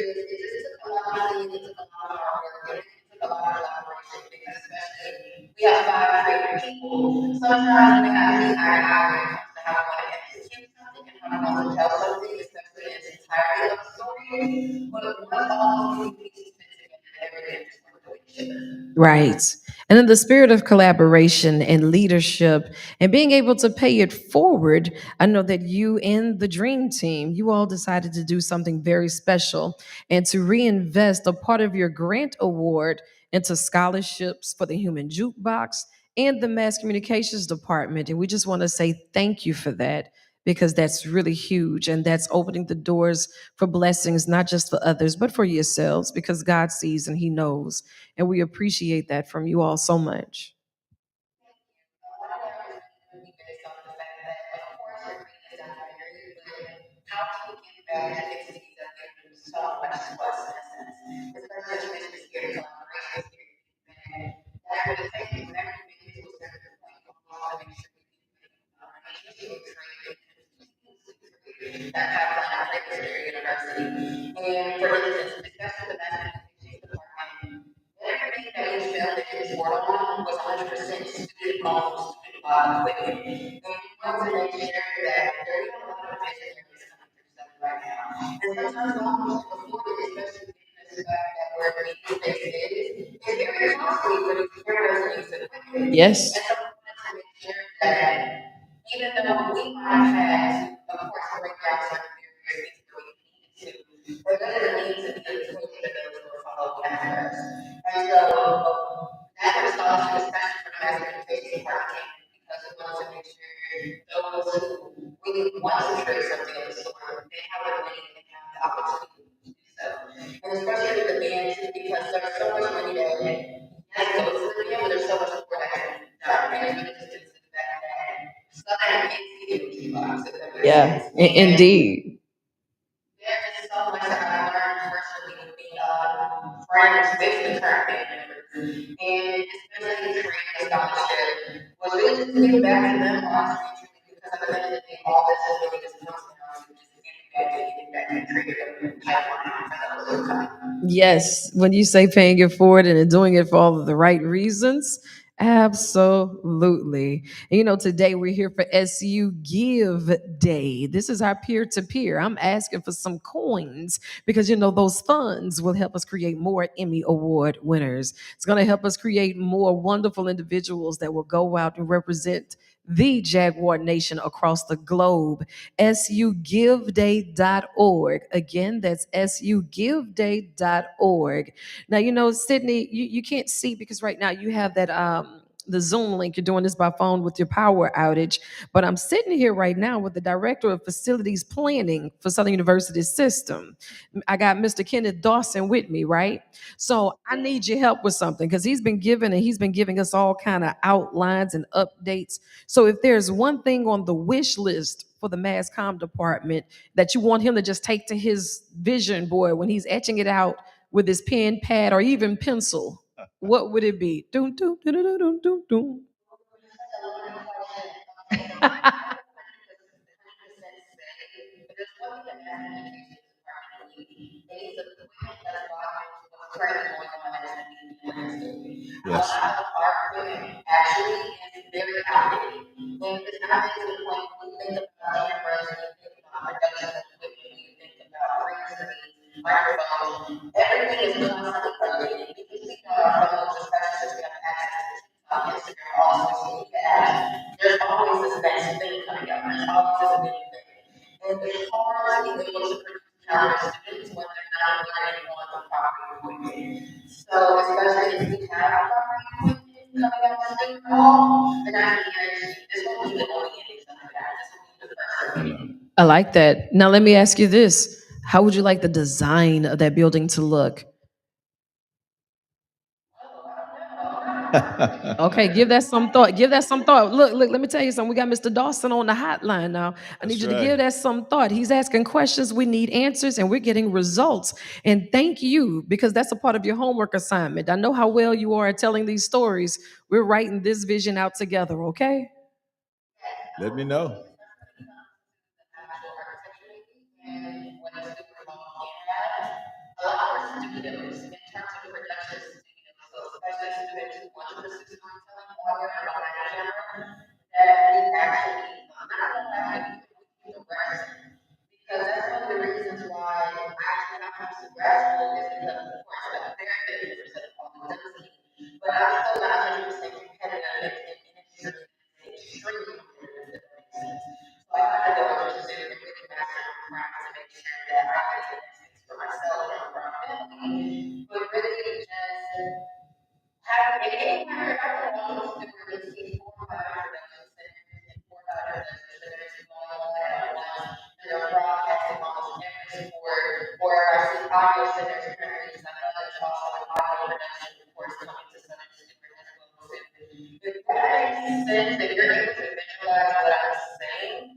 [SPEAKER 1] took a lot of money, it took a lot of hard work, it took a lot of collaboration because especially we have five creative people. Sometimes we may not see eye to eye when it comes to how we want to execute something and how we want to tell something, especially in its entirety of the story. But once all these pieces fit together, everything just worked the way it should.
[SPEAKER 3] Right. And then the spirit of collaboration and leadership and being able to pay it forward. I know that you and the Dream Team, you all decided to do something very special and to reinvest a part of your grant award into scholarships for the Human Jukebox and the Mass Communications Department. And we just want to say thank you for that, because that's really huge. And that's opening the doors for blessings, not just for others, but for yourselves, because God sees and He knows. And we appreciate that from you all so much.
[SPEAKER 1] Be based on the fact that, of course, we're creating a documentary, but how can we give back to entities that give them so much to us in a sense? Especially as you mentioned the spirit of collaboration, the spirit of giving back. That's what it takes. Whenever you make it to a certain point, you want to make sure you create that pipeline of Lakers University. And for instance, especially the mass communications department, everything that we filmed that we worked on was 100% student owned, student bought equipment. And we want to make sure that there is a lot of visionaries coming through stuff right now. And sometimes almost before it, especially given the fact that where the meeting space is, it's very costly for the cameras and use equipment.
[SPEAKER 3] Yes.
[SPEAKER 1] And so we wanted to make sure that even though we might have had, of course, break down certain barriers where we needed to, there doesn't need to be a twitch for those who are following after us. And so that was scholarship, especially for the mass communication department, because we wanted to make sure those who really want to create something of the sort, they have the money and they have the opportunity to do so. And especially with the band too, because there's so much money that yes, goes to the band, but there's so much more that can be done. And it really just is the fact that Southern can't see the box, if that makes
[SPEAKER 3] Yeah,
[SPEAKER 1] sense.
[SPEAKER 3] indeed.
[SPEAKER 1] There is so much that I learned personally with being friends with the current band members. And especially creating a scholarship was really just to give back to them honestly, because at the end of the day, all this is really just comes down to just
[SPEAKER 3] Yes, when you say paying it forward and doing it for all of the right reasons, absolutely. And today we're here for SU Give Day. This is our peer to peer. I'm asking for some coins because those funds will help us create more Emmy Award winners. It's going to help us create more wonderful individuals that will go out and represent the Jaguar Nation across the globe. SUGiveday.org. Again, that's SUGiveday.org. Now, Sydney, you can't see because right now you have that the Zoom link. You're doing this by phone with your power outage. But I'm sitting here right now with the Director of Facilities Planning for Southern University's system. I got Mr. Kenneth Dawson with me, right? So I need your help with something because he's been giving us all kind of outlines and updates. So if there's one thing on the wish list for the mass comm department that you want him to just take to his vision board when he's etching it out with his pen, pad, or even pencil, what would it be? Doom, doom, doom, doom, doom, doom, doom.
[SPEAKER 4] Yes.
[SPEAKER 3] I like that. Now, let me ask you this. How would you like the design of that building to look? Okay, give that some thought. Give that some thought. Look, let me tell you something. We got Mr. Dawson on the hotline now. I need
[SPEAKER 4] That's
[SPEAKER 3] you to
[SPEAKER 4] right.
[SPEAKER 3] give that some thought. He's asking questions. We need answers, and we're getting results. And thank you, because that's a part of your homework assignment. I know how well you are at telling these stories. We're writing this vision out together, okay?
[SPEAKER 4] Let me know.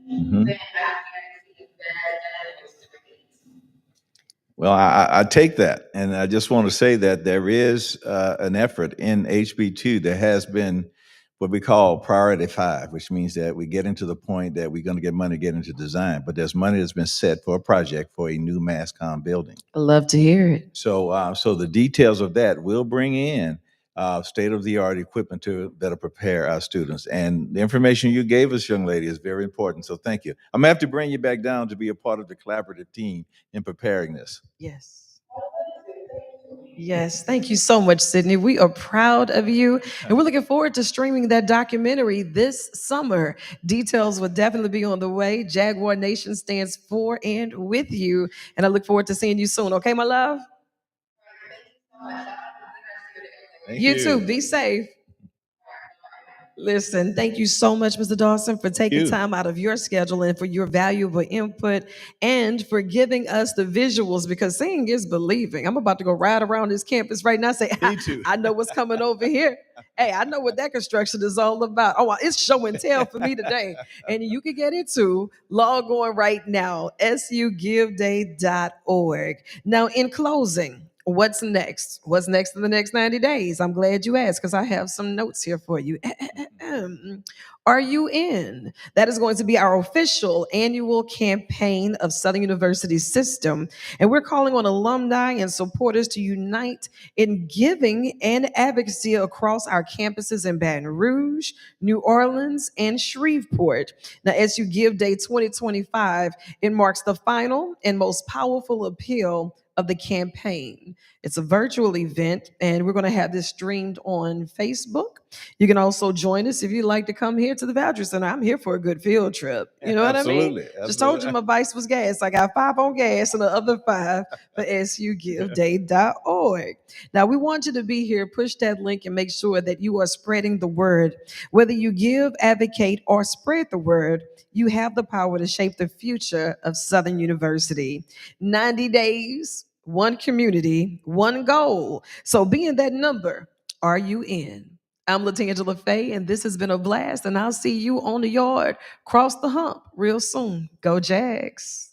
[SPEAKER 4] Mhm. Well, I take that, and I just want to say that there is an effort in HB2. There has been what we call priority 5, which means that we get into the point that we're going to get money to get into design, but there's money that's been set for a project for a new mass comm building.
[SPEAKER 3] I love to hear it.
[SPEAKER 4] So the details of that will bring in state-of-the-art equipment that'll prepare our students. And the information you gave us, young lady, is very important. So thank you. I'm gonna have to bring you back down to be a part of the collaborative team in preparing this.
[SPEAKER 3] Yes. Yes, thank you so much, Sydney. We are proud of you, and we're looking forward to streaming that documentary this summer. Details will definitely be on the way. Jaguar Nation stands for and with you, and I look forward to seeing you soon. Okay, my love?
[SPEAKER 4] Thank
[SPEAKER 3] You too.
[SPEAKER 4] you.
[SPEAKER 3] Be safe. Listen, thank you so much, Mr. Dawson, for taking
[SPEAKER 4] You.
[SPEAKER 3] time out of your schedule and for your valuable input and for giving us the visuals because seeing is believing. I'm about to go ride around this campus right now and say,
[SPEAKER 4] Me too.
[SPEAKER 3] I know what's coming over here. Hey, I know what that construction is all about. Oh, it's show and tell for me today. And you can get it too. Log on right now, sugiveday.org. Now, in closing, What's next? What's next in the next 90 days? I'm glad you asked because I have some notes here for you. Are you in? That is going to be our official annual campaign of Southern University's system. And we're calling on alumni and supporters to unite in giving and advocacy across our campuses in Baton Rouge, New Orleans, and Shreveport. Now, SU Give Day 2025, it marks the final and most powerful appeal of the campaign. It's a virtual event, and we're going to have this streamed on Facebook. You can also join us if you'd like to come here to the Voucher Center. I'm here for a good field trip. You know what I mean?
[SPEAKER 4] Absolutely.
[SPEAKER 3] Just told you my vice was gas. I got 5 on gas and the other 5 for sugiveday.org. Now, we want you to be here. Push that link and make sure that you are spreading the word. Whether you give, advocate, or spread the word, you have the power to shape the future of Southern University. 90 days, one community, one goal. So be in that number. Are you in? I'm Latangela Faye, and this has been a blast, and I'll see you on the yard, cross the hump real soon. Go Jags.